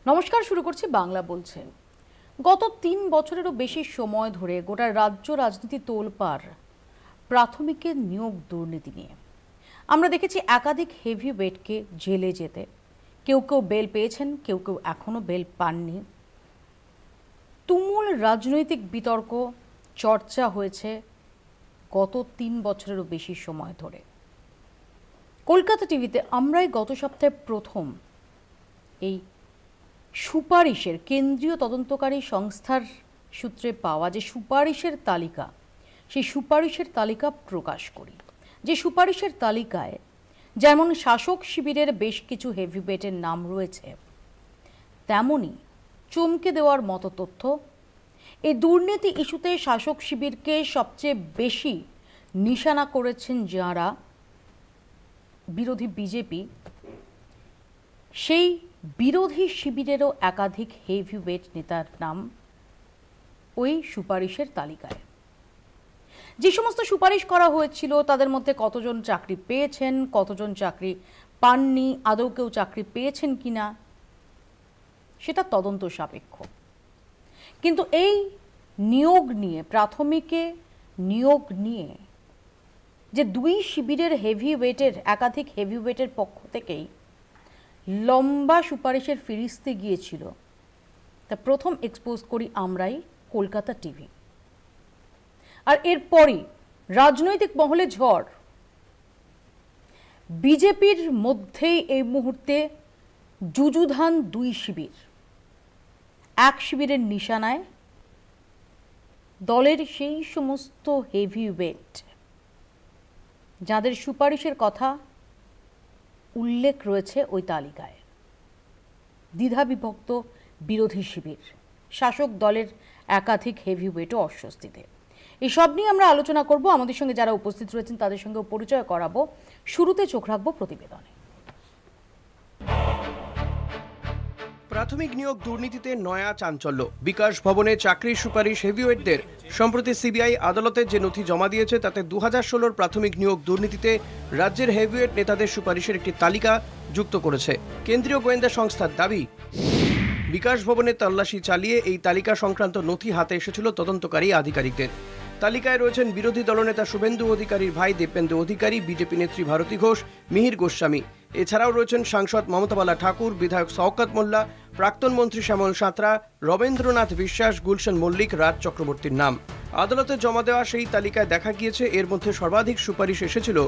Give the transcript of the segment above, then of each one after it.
নমস্কার, শুরু করছি বাংলা বলছে। গত ৩ বছরেরও বেশি সময় ধরে গোটা রাজ্য রাজনীতি তোলপাড় প্রাথমিকের নিয়োগ দুর্নীতি নিয়ে। আমরা দেখেছি একাধিক হেভিওয়েটকে জেলে যেতে, কেউ কেউ বেল পেয়েছেন, কেউ কেউ এখনো বেল পাননি। তুমুল রাজনৈতিক বিতর্ক চর্চা হয়েছে গত ৩ বছরেরও বেশি সময় ধরে। কলকাতা টিভিতে আমরাই গত সপ্তাহে প্রথম এই সুপারিশের কেন্দ্রীয় তদন্তকারী সংস্থার সূত্রে পাওয়া যে সুপারিশের তালিকা, সেই সুপারিশের তালিকা প্রকাশ করি। যে সুপারিশের তালিকায় যেমন শাসক শিবিরের বেশ কিছু হেভিওয়েটের নাম রয়েছে, তেমনি চমকে দেওয়ার মতো তথ্য, এই দুর্নীতি ইস্যুতে শাসক শিবিরকে সবচেয়ে বেশি নিশানা করেছেন যারা, বিরোধী বিজেপি, সেই বিরোধী শিবিরেরও একাধিক হেভিওয়েট নেতার নাম ওই সুপারিশের তালিকায়। যে সমস্ত সুপারিশ করা হয়েছিল তাদের মধ্যে কতজন চাকরি পেয়েছেন, কতজন চাকরি পাননি, আদৌ কেউ চাকরি পেয়েছেন কিনা সেটা তদন্ত সাপেক্ষ। কিন্তু এই নিয়োগ নিয়ে, প্রাথমিকে নিয়োগ নিয়ে যে দুই শিবিরের হেভিওয়েটের, একাধিক হেভিওয়েটের পক্ষ থেকেই লম্বা সুপারিশের ফিরিস্তি গিয়েছিল, তা প্রথম এক্সপোজ করি আমরাই, কলকাতা টিভি। আর এরপরই রাজনৈতিক মহলে ঝড়। বিজেপির মধ্যেই এই মুহূর্তে যুযুধান দুই শিবির। এক শিবিরের নিশানায় দলের সেই সমস্ত হেভিওয়েট যাদের সুপারিশের কথা উল্লেখ রয়েছে ওই তালিকায়। দ্বিধাবিভক্ত বিরোধী শিবির, শাসক দলের একাধিক হেভিওয়েটও অস্বস্তিতে। এসব নিয়ে আমরা আলোচনা করব। আমাদের সঙ্গে যারা উপস্থিত রয়েছেন তাদের সঙ্গে পরিচয় করাবো। শুরুতে চোখ রাখবো প্রতিবেদনে। প্রাথমিক নিয়োগ দুর্নীতিতে নয়া চাঞ্চল্য। বিকাশ ভবনে চাকরির সুপারিশ হেভিওয়েটদের। সম্প্রতি সিবিআই আদালতে যে নথি জমা দিয়েছে তাতে 2016 প্রাথমিক নিয়োগ দুর্নীতিতে রাজ্যের হেভিওয়েট নেতাদের সুপারিশের একটি তালিকা যুক্ত করেছে কেন্দ্রীয় গোয়েন্দা সংস্থার দাবি। বিকাশ ভবনে তল্লাশি চালিয়ে এই তালিকা সংক্রান্ত নথি হাতে এসেছিল তদন্তকারী আধিকারিকদের। তালিকায় রয়েছেন বিরোধী দলনেতা শুভেন্দু অধিকারীর ভাই দীপেন্দু অধিকারী, বিজেপি নেত্রী ভারতী ঘোষ, মিহির গোস্বামী। এছাড়াও রয়েছেন সাংসদ মমতাবালা ঠাকুর, বিধায়ক শওকত মোল্লা, প্রাক্তন মন্ত্রী শ্যামল সাঁতরা, রবীন্দ্রনাথ বিশ্বাস, গুলশান মল্লিক, রাজ চক্রবর্তীর নাম। আদালতে জমা দেওয়া সেই তালিকায় দেখা গিয়েছে এর মধ্যে সর্বাধিক সুপারিশ এসেছিল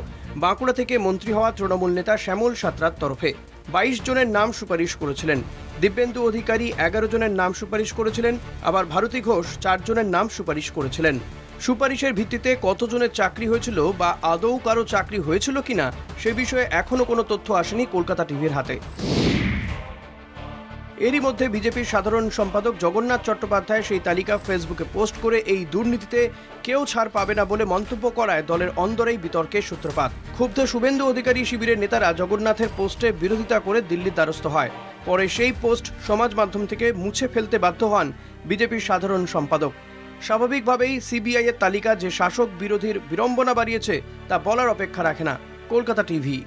বাঁকুড়া থেকে মন্ত্রী হওয়া তৃণমূল নেতা শ্যামল সাঁতরার তরফে। 22 জনের নাম সুপারিশ করেছিলেন। দিব্যেন্দু অধিকারী 11 জনের নাম সুপারিশ করেছিলেন, আবার ভারতী ঘোষ 4 জনের নাম সুপারিশ করেছিলেন। সুপারিশের ভিত্তিতে কতজনের চাকরি হয়েছিল বা আদৌ কারো চাকরি হয়েছিল কিনা সে বিষয়ে এখনো কোনো তথ্য আসেনি কলকাতা টিভির হাতে। এরই মধ্যে বিজেপির সাধারণ সম্পাদক জগন্নাথ চট্টোপাধ্যায় সেই তালিকা ফেসবুকে পোস্ট করে এই দুর্নীতিতে কেউ ছাড় পাবে না বলে মন্তব্য করায় দলের অন্দরেই বিতর্কের সূত্রপাত। ক্ষুব্ধ শুভেন্দু অধিকারী শিবিরের নেতারা জগন্নাথের পোস্টে বিরোধিতা করে দিল্লির দ্বারস্থ হয়। পরে সেই পোস্ট সমাজ মাধ্যম থেকে মুছে ফেলতে বাধ্য হন বিজেপির সাধারণ সম্পাদক। স্বাভাবিকভাবেই সিবিআই এর তালিকা যে শাসক বিরোধীর বিড়ম্বনা বাড়িয়েছে তা বলার অপেক্ষা রাখে না। কলকাতা টিভি।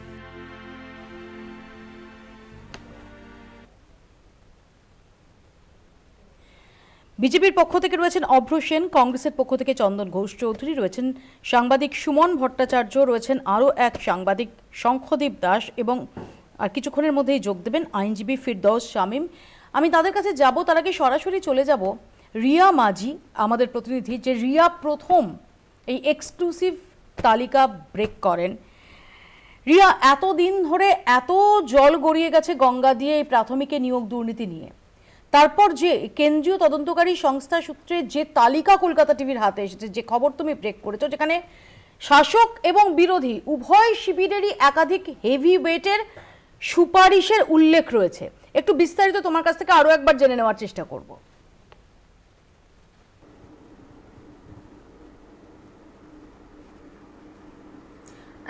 বিজেপির পক্ষ থেকে রয়েছেন অভ্র সেন, কংগ্রেসের পক্ষ থেকে চন্দন ঘোষ চৌধুরী, রয়েছেন সাংবাদিক সুমন ভট্টাচার্য, রয়েছেন আরও এক সাংবাদিক শঙ্খদীপ দাস, এবং আর কিছুক্ষণের মধ্যেই যোগ দেবেন আইনজীবী ফিরদৌস শামীম। আমি তাদের কাছে যাব, তার আগে সরাসরি চলে যাব রিয়া মাঝি, আমাদের প্রতিনিধি, যে রিয়া প্রথম এই এক্সক্লুসিভ তালিকা ব্রেক করেন। রিয়া, এতদিন ধরে এত জল গড়িয়ে গেছে গঙ্গা দিয়ে এই প্রাথমিকে নিয়োগ দুর্নীতি নিয়ে, তারপর যে কেন্দ্রীয় তদন্তকারী সংস্থা সূত্রে যে তালিকা কলকাতা টিভির হাতে এসেছে, যে খবর তুমি ব্রেক করেছো, যেখানে শাসক এবং বিরোধী উভয় শিবিরেরই একাধিক হেভিওয়েটের সুপারিশের উল্লেখ রয়েছে, একটু বিস্তারিত তোমার কাছ থেকে আরো একবার জেনে নেওয়ার চেষ্টা করব।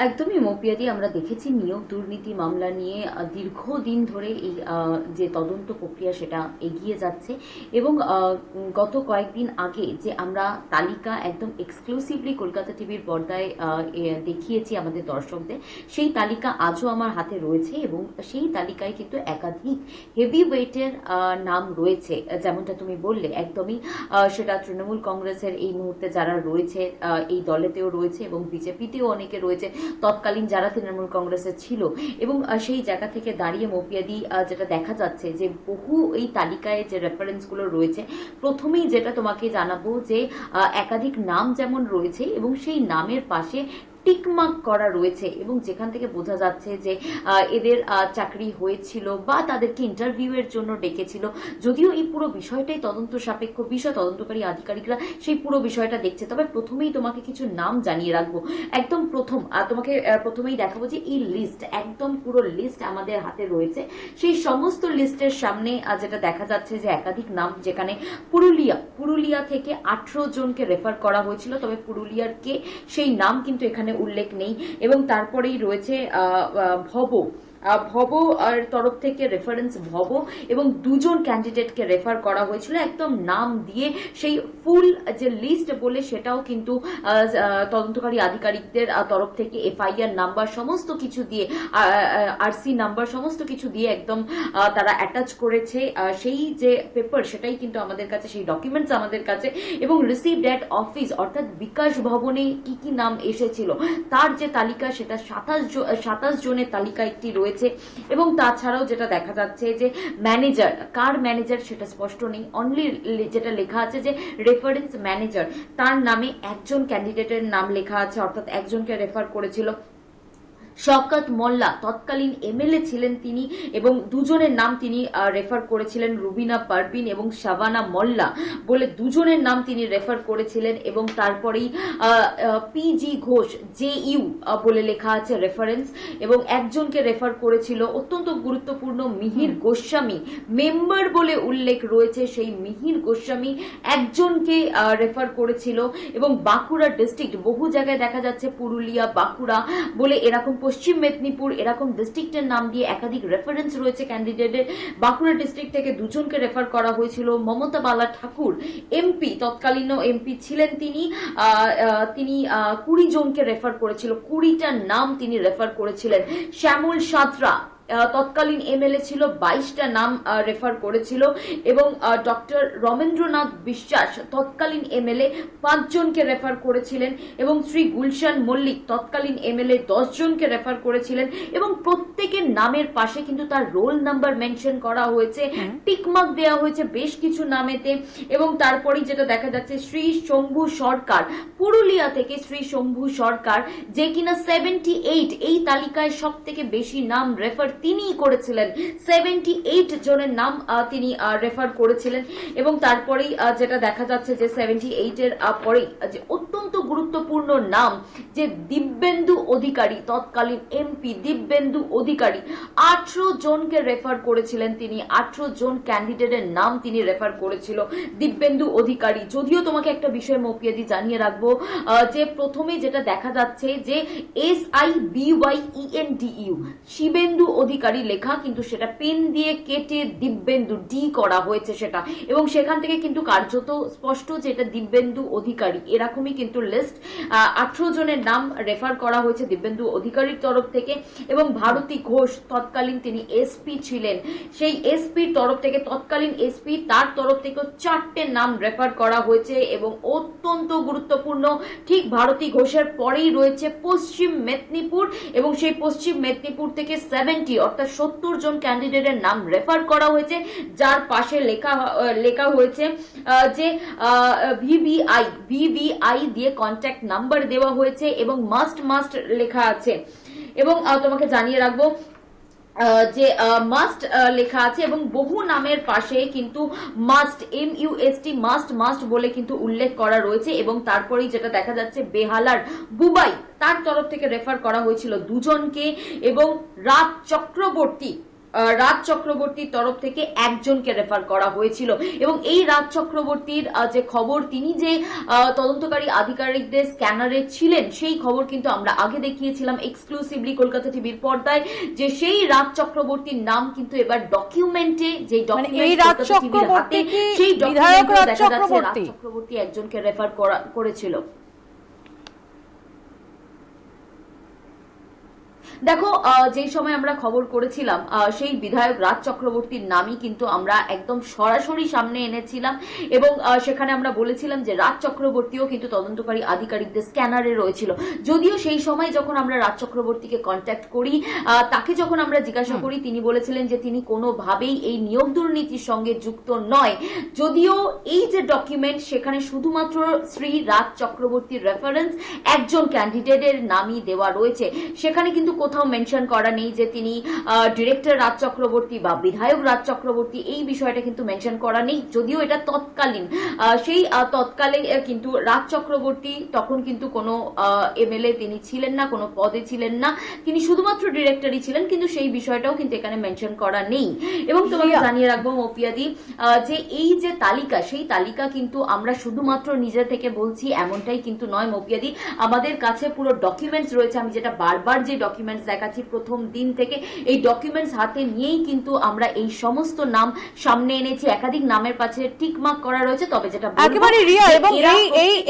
একদমই মৌপিয়াদি, আমরা দেখেছি নিয়োগ দুর্নীতি মামলা নিয়ে দীর্ঘদিন ধরে এই যে তদন্ত প্রক্রিয়া সেটা এগিয়ে যাচ্ছে এবং গত কয়েকদিন আগে যে আমরা তালিকা একদম এক্সক্লুসিভলি কলকাতা টিভির পর্দায় দেখিয়েছি আমাদের দর্শকদের, সেই তালিকা আজও আমার হাতে রয়েছে এবং সেই তালিকায় কিন্তু একাধিক হেভি ওয়েটের নাম রয়েছে। যেমনটা তুমি বললে একদমই সেটা তৃণমূল কংগ্রেসের এই মুহূর্তে যারা রয়েছে এই দলেতেও রয়েছে এবং বিজেপিতেও অনেকে রয়েছে, তৎকালীন যারা তৃণমূল কংগ্রেসে ছিল। এবং সেই জায়গা থেকে দাঁড়িয়ে মৌপিয়াদি যেটা দেখা যাচ্ছে যে বহু এই তালিকায় যে রেফারেন্সগুলো রয়েছে, প্রথমেই যেটা তোমাকে জানাবো যে একাধিক নাম যেমন রয়েছে এবং সেই নামের পাশে টিকমার্ক করা রয়েছে এবং যেখান থেকে বোঝা যাচ্ছে যে এদের চাকরি হয়েছিল বা তাদেরকে ইন্টারভিউ এর জন্য ডেকেছিল। যদিও এই পুরো বিষয়টাই তদন্ত সাপেক্ষ বিষয়, তদন্তকারী আধিকারিকরা সেই পুরো বিষয়টা দেখছে। তবে প্রথমেই তোমাকে কিছু নাম জানিয়ে রাখবো। একদম তোমাকে প্রথমেই দেখাবো যে এই লিস্ট, একদম পুরো লিস্ট আমাদের হাতে রয়েছে। সেই সমস্ত লিস্টের সামনে যেটা দেখা যাচ্ছে যে একাধিক নাম, যেখানে পুরুলিয়া থেকে 18 জনকে রেফার করা হয়েছিল, তবে পুরুলিয়ার কে সেই নাম কিন্তু এখানে উল্লেখ নেই। এবং তারপরেই রয়েছে ভব আর তরফ থেকে রেফারেন্স ভব এবং 2 জন ক্যান্ডিডেটকে রেফার করা হয়েছিল একদম নাম দিয়ে। সেই ফুল যে লিস্ট বলে সেটাও কিন্তু তদন্তকারী আধিকারিকদের তরফ থেকে এফআইআর নাম্বার সমস্ত কিছু দিয়ে, আরসি নাম্বার সমস্ত কিছু দিয়ে একদম তারা অ্যাটাচ করেছে। সেই যে পেপার সেটাই কিন্তু আমাদের কাছে, সেই ডকুমেন্টস আমাদের কাছে। এবং রিসিভড অ্যাট অফিস অর্থাৎ বিকাশ ভবনে কি কি নাম এসেছিল তার যে তালিকা, সেটা 27 জনের তালিকা একটি রয়েছে। এবং তাছাড়াও যেটা দেখা যাচ্ছে যে ম্যানেজার, কার ম্যানেজার সেটা স্পষ্ট নেই, অনলি যেটা লেখা আছে যে রেফারেন্স ম্যানেজার, তার নামে একজন ক্যান্ডিডেটের নাম লেখা আছে, অর্থাৎ একজনকে রেফার করেছিল। শওকত মোল্লা তৎকালীন এমএলএ ছিলেন তিনি এবং 2 জনের নাম তিনি রেফার করেছিলেন, রুবিনা পারভিন এবং শাবানা মোল্লা বলে 2 জনের নাম তিনি রেফার করেছিলেন। এবং তারপরেই পিজি ঘোষ জেইউ বলে লেখা আছে রেফারেন্স, এবং একজনকে রেফার করেছিল অত্যন্ত গুরুত্বপূর্ণ মিহির গোস্বামী, মেম্বার বলে উল্লেখ রয়েছে, সেই মিহির গোস্বামী একজনকে রেফার করেছিল। এবং বাঁকুড়া ডিস্ট্রিক্ট, বহু জায়গায় দেখা যাচ্ছে পুরুলিয়া, বাঁকুড়া বলে এরকম পশ্চিম মেদিনীপুর এরকম ডিস্ট্রিক্টের নাম দিয়ে একাধিক রেফারেন্স রয়েছে ক্যান্ডিডেটের। বাঁকুড়া ডিস্ট্রিক্ট থেকে 2 জনকে রেফার করা হয়েছিল। মমতা বালা ঠাকুর এমপি, তৎকালীন এমপি ছিলেন তিনি 20 জনকে রেফার করেছিল, 20টা নাম তিনি রেফার করেছিলেন। শ্যামল সাঁতরা তৎকালীন এমএলএ ছিল, 22টা নাম রেফার করেছিল। এবং ডক্টর রমেন্দ্রনাথ বিশ্বাস তৎকালীন এমএলএ 5 জনকে রেফার করেছিলেন। এবং শ্রী গুলশান মল্লিক তৎকালীন এমএলএ 10 জনকে রেফার করেছিলেন। এবং প্রত্যেকের নামের পাশে কিন্তু তার রোল নাম্বার মেনশন করা হয়েছে, টিকমার্ক দেওয়া হয়েছে বেশ কিছু নামেতে। এবং তারপরেই যেটা দেখা যাচ্ছে শ্রী শম্ভু সরকার, পুরুলিয়া থেকে শ্রী শম্ভু সরকার, যে কিনা 78 এই তালিকায় সব থেকে বেশি নাম রেফার তিনিই করেছিলেন, 78 জনের নাম তিনি রেফার করেছিলেন। এবং তারপরেই যেটা দেখা যাচ্ছে যে 78 এর পরেই যে অত্যন্ত গুরুত্বপূর্ণ নাম যে দিব্যেন্দু অধিকারী, তৎকালীন এমপি দিব্যেন্দু অধিকারী 18 জনকে রেফার করেছিলেন তিনি, 18 জন ক্যান্ডিডেটের নাম তিনি রেফার করেছিল দিব্যেন্দু অধিকারী। যদিও তোমাকে একটা বিষয় মৌপিয়াদি জানিয়ে রাখবো যে প্রথমে যেটা দেখা যাচ্ছে যে SIBYENDU শিবেন্দু অধিকারী লেখা, কিন্তু সেটা পেন দিয়ে কেটে দিব্যেন্দু ডি করা হয়েছে সেটা। এবং সেখান থেকে কিন্তু কার্যত স্পষ্ট যে এটা দিব্যেন্দু অধিকারী, এরকমই কিন্তু লিস্ট 18 জনের নাম রেফার করা হয়েছে দিব্যেন্দু অধিকারীর তরফ থেকে। এবং ভারতী ঘোষ তৎকালীন তিনি এসপি ছিলেন, সেই এসপির তরফ থেকে, তৎকালীন এসপি তার তরফ থেকে 4টে নাম রেফার করা হয়েছে। এবং অত্যন্ত গুরুত্বপূর্ণ, ঠিক ভারতী ঘোষের পরেই রয়েছে পশ্চিম মেদিনীপুর, এবং সেই পশ্চিম মেদিনীপুর থেকে 70 অর্থাৎ 70 জন ক্যান্ডিডেটের নাম রেফার করা হয়েছে, যার পাশে লেখা হয়েছে যে ভিভিআই দিয়ে কন্ট্যাক্ট নাম্বার দেওয়া হয়েছে এবং মাস্ট লেখা আছে। এবং তোমাকে জানিয়ে রাখবো যে মাস্ট লেখা আছে এবং বহু নামের পাশে কিন্তু মাস্ট মাস্ট বলে কিন্তু উল্লেখ করা রয়েছে। এবং তারপরেই যেটা দেখা যাচ্ছে বেহালার বুবাই, তার তরফ থেকে রেফার করা হয়েছিল 2 জনকে। এবং রাজ চক্রবর্তী রাজ চক্রবর্তীর তরফ থেকে একজনকে রেফার করা হয়েছিল এবং এই রাজ চক্রবর্তীর যে খবর, তিনি যে তদন্তকারী আধিকারিকদের স্ক্যানারে ছিলেন, সেই খবর কিন্তু আমরা আগে দেখিয়েছিলাম এক্সক্লুসিভলি কলকাতা টিভির পর্দায়, যে সেই রাজ চক্রবর্তীর নাম কিন্তু এবার ডকুমেন্টে, যে ডকুমেন্ট সেই ডকুমেন্টে দেখা যাচ্ছে রাজ চক্রবর্তী একজনকে রেফার করেছিল। দেখো, যেই সময় আমরা খবর করেছিলাম সেই বিধায়ক রাজ চক্রবর্তীর নামই কিন্তু আমরা একদম সরাসরি সামনে এনেছিলাম এবং সেখানে আমরা বলেছিলাম যে রাজ চক্রবর্তীও কিন্তু তদন্তকারী আধিকারিকদের স্ক্যানারে রয়েছিল। যদিও সেই সময় যখন আমরা রাজ চক্রবর্তীকে কন্ট্যাক্ট করি, তাকে যখন আমরা জিজ্ঞাসা করি, তিনি বলেছিলেন যে তিনি কোনোভাবেই এই নিয়োগ দুর্নীতির সঙ্গে যুক্ত নয়। যদিও এই যে ডকুমেন্ট, সেখানে শুধুমাত্র শ্রী রাজ চক্রবর্তীর রেফারেন্স একজন ক্যান্ডিডেটের নামই দেওয়া রয়েছে, সেখানে কিন্তু কোথাও মেনশন করা নেই যে তিনি ডিরেক্টর রাজ চক্রবর্তী বা বিধায়ক রাজ চক্রবর্তী, এই বিষয়টা কিন্তু মেনশন করা নেই। যদিও এটা তৎকালীন, সেই তৎকালে কিন্তু রাজ চক্রবর্তী তখন কিন্তু কোনো এমএলএ তিনি ছিলেন না, কোনো পদে ছিলেন না, তিনি শুধুমাত্র ডিরেক্টরই ছিলেন, কিন্তু সেই বিষয়টাও কিন্তু এখানে মেনশন করা নেই। এবং তোমাকে জানিয়ে রাখবো মৌপিয়াদি, যে এই যে তালিকা, সেই তালিকা কিন্তু আমরা শুধুমাত্র নিজে থেকে বলছি এমনটাই কিন্তু নয় মৌপিয়াদি, আমাদের কাছে পুরো ডকুমেন্টস রয়েছে। আমি যেটা বারবার যে ডকুমেন্টস দেখাচ্ছি প্রথম দিন থেকে, এই ডকুমেন্টস হাতে নিয়েই কিন্তু আমরা এই সমস্ত নাম সামনে এনেছি। একাধিক নামের পাশে টিক মার্ক করা রয়েছে। তবে যেটা একেবারে রিয়া, এবং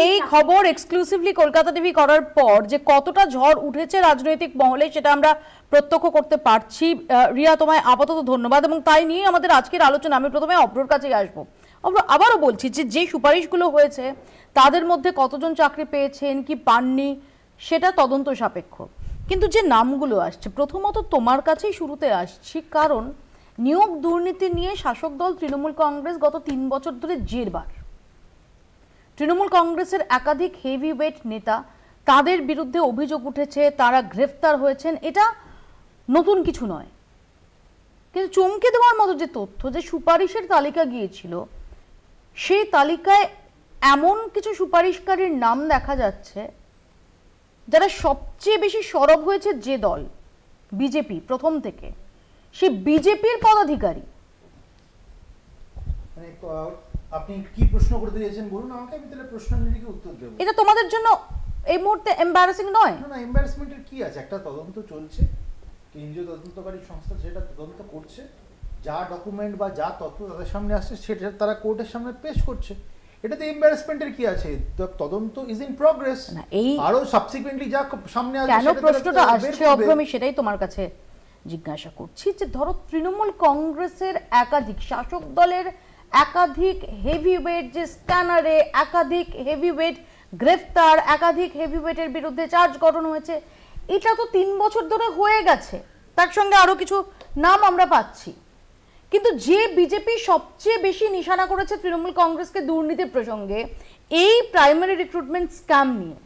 এই খবর এক্সক্লুসিভলি কলকাতা টিভি করার পর যে কতটা ঝড় উঠেছে রাজনৈতিক মহলে, সেটা আমরা প্রত্যক্ষ করতে পারছি। রিয়া, তোমায় আপাতত ধন্যবাদ। এবং তাই নিয়ে আমাদের আজকের আলোচনা, আমি প্রথমে অব্রর কাছেই আসবো। অব্র, আবারও বলছি যে সুপারিশগুলো হয়েছে তাদের মধ্যে কতজন চাকরি পেয়েছেন কি পাননি সেটা তদন্ত সাপেক্ষ, কিন্তু যে নামগুলো আসছে, প্রথমত তোমার কাছেই শুরুতে আসছি, কারণ নিয়োগ দুর্নীতি নিয়ে শাসক দল তৃণমূল কংগ্রেস গত 3 বছর ধরে জেরবার। তৃণমূল কংগ্রেসের একাধিক হেভিওয়েট নেতা, তাদের বিরুদ্ধে অভিযোগ উঠেছে, তারা গ্রেফতার হয়েছেন, এটা নতুন কিছু নয়। কিন্তু চমকে দেওয়ার মতো যে তথ্য, যে সুপারিশের তালিকা গিয়েছিল, সেই তালিকায় এমন কিছু সুপারিশকারীর নাম দেখা যাচ্ছে যারা সবচেয়ে বেশি সরব হয়েছে যে দল, বিজেপি, প্রথম থেকে সে বিজেপির পদাধিকারী। আপনি কি প্রশ্ন করতে চাইছেন বলুন আমাকে, আমি তাহলে প্রশ্নের উত্তর দেব। এটা তোমাদের জন্য এই মুহূর্তে এম্বারাসিং নয়? না, এম্বারাসমেন্টের কি আছে? একটা তদন্ত চলছে, কেন্দ্রীয় তদন্তকারী সংস্থা সেটা তদন্ত করছে, যা ডকুমেন্ট বা যা তথ্য তাদের সামনে আসছে সেটা তারা কোর্টের সামনে পেশ করছে। এটাতে এম্বারাসমেন্টের কি আছে? তদন্ত ইজ ইন প্রগ্রেস। আরো সাবসিকুয়েন্টলি যা সামনে আসছে, কেন প্রশ্নটা আসছে অভ্রমি সেটাই তোমার কাছে জিজ্ঞাসা করছি। যে ধরো তৃণমূল কংগ্রেসের একাধিক, শাসক দলের একাধিক হেভিওয়েট যে স্ক্যানারে, একাধিক হেভিওয়েট গ্রেফতার, একাধিক হেভিওয়েটের বিরুদ্ধে চার্জ গঠন হয়েছে, এটা তো 3 বছর ধরে হয়ে গেছে, তার সঙ্গে আরো কিছু নাম আমরা পাচ্ছি। কিন্তু যে বিজেপি সবচেয়ে বেশি নিশানা করেছে তৃণমূল কংগ্রেসকে দুর্নীতির প্রসঙ্গে, এই প্রাইমারি রিক্রুটমেন্ট স্ক্যাম নিয়ে,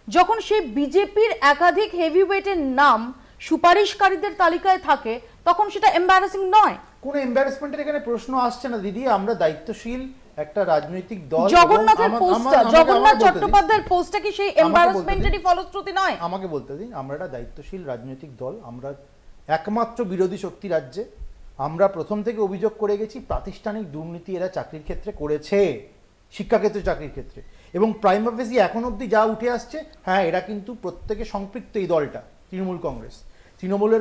যখন সেই বিজেপির একাধিক হেভিওয়েটের নাম সুপারিশকারীদের তালিকায় থাকে, তখন সেটা এম্বারাসিং নয়? কোনো এম্বারাসমেন্টের এখানে প্রশ্ন আসছে না দিদি। আমরা দায়িত্বশীল একটা রাজনৈতিক দল। জগন্নাথ চট্টোপাধ্যায়ের পোস্টটা কি সেই এম্বারাসমেন্টেরই ফলশ্রুতি নয়? আমাকে বলতে দিন। আমরা একটা দায়িত্বশীল রাজনৈতিক দল, আমরা একমাত্র বিরোধী শক্তি রাজ্যে। আমরা প্রথম থেকে অভিযোগ করে গেছি প্রাতিষ্ঠানিক দুর্নীতি এরা চাকরির ক্ষেত্রে করেছে, শিক্ষাক্ষেত্রে, চাকরির ক্ষেত্রে, এবং প্রাইমা ফেসি এখন অবধি যা উঠে আসছে, হ্যাঁ এরা কিন্তু প্রত্যেকে সম্পৃক্ত। এই দলটা তৃণমূল কংগ্রেস,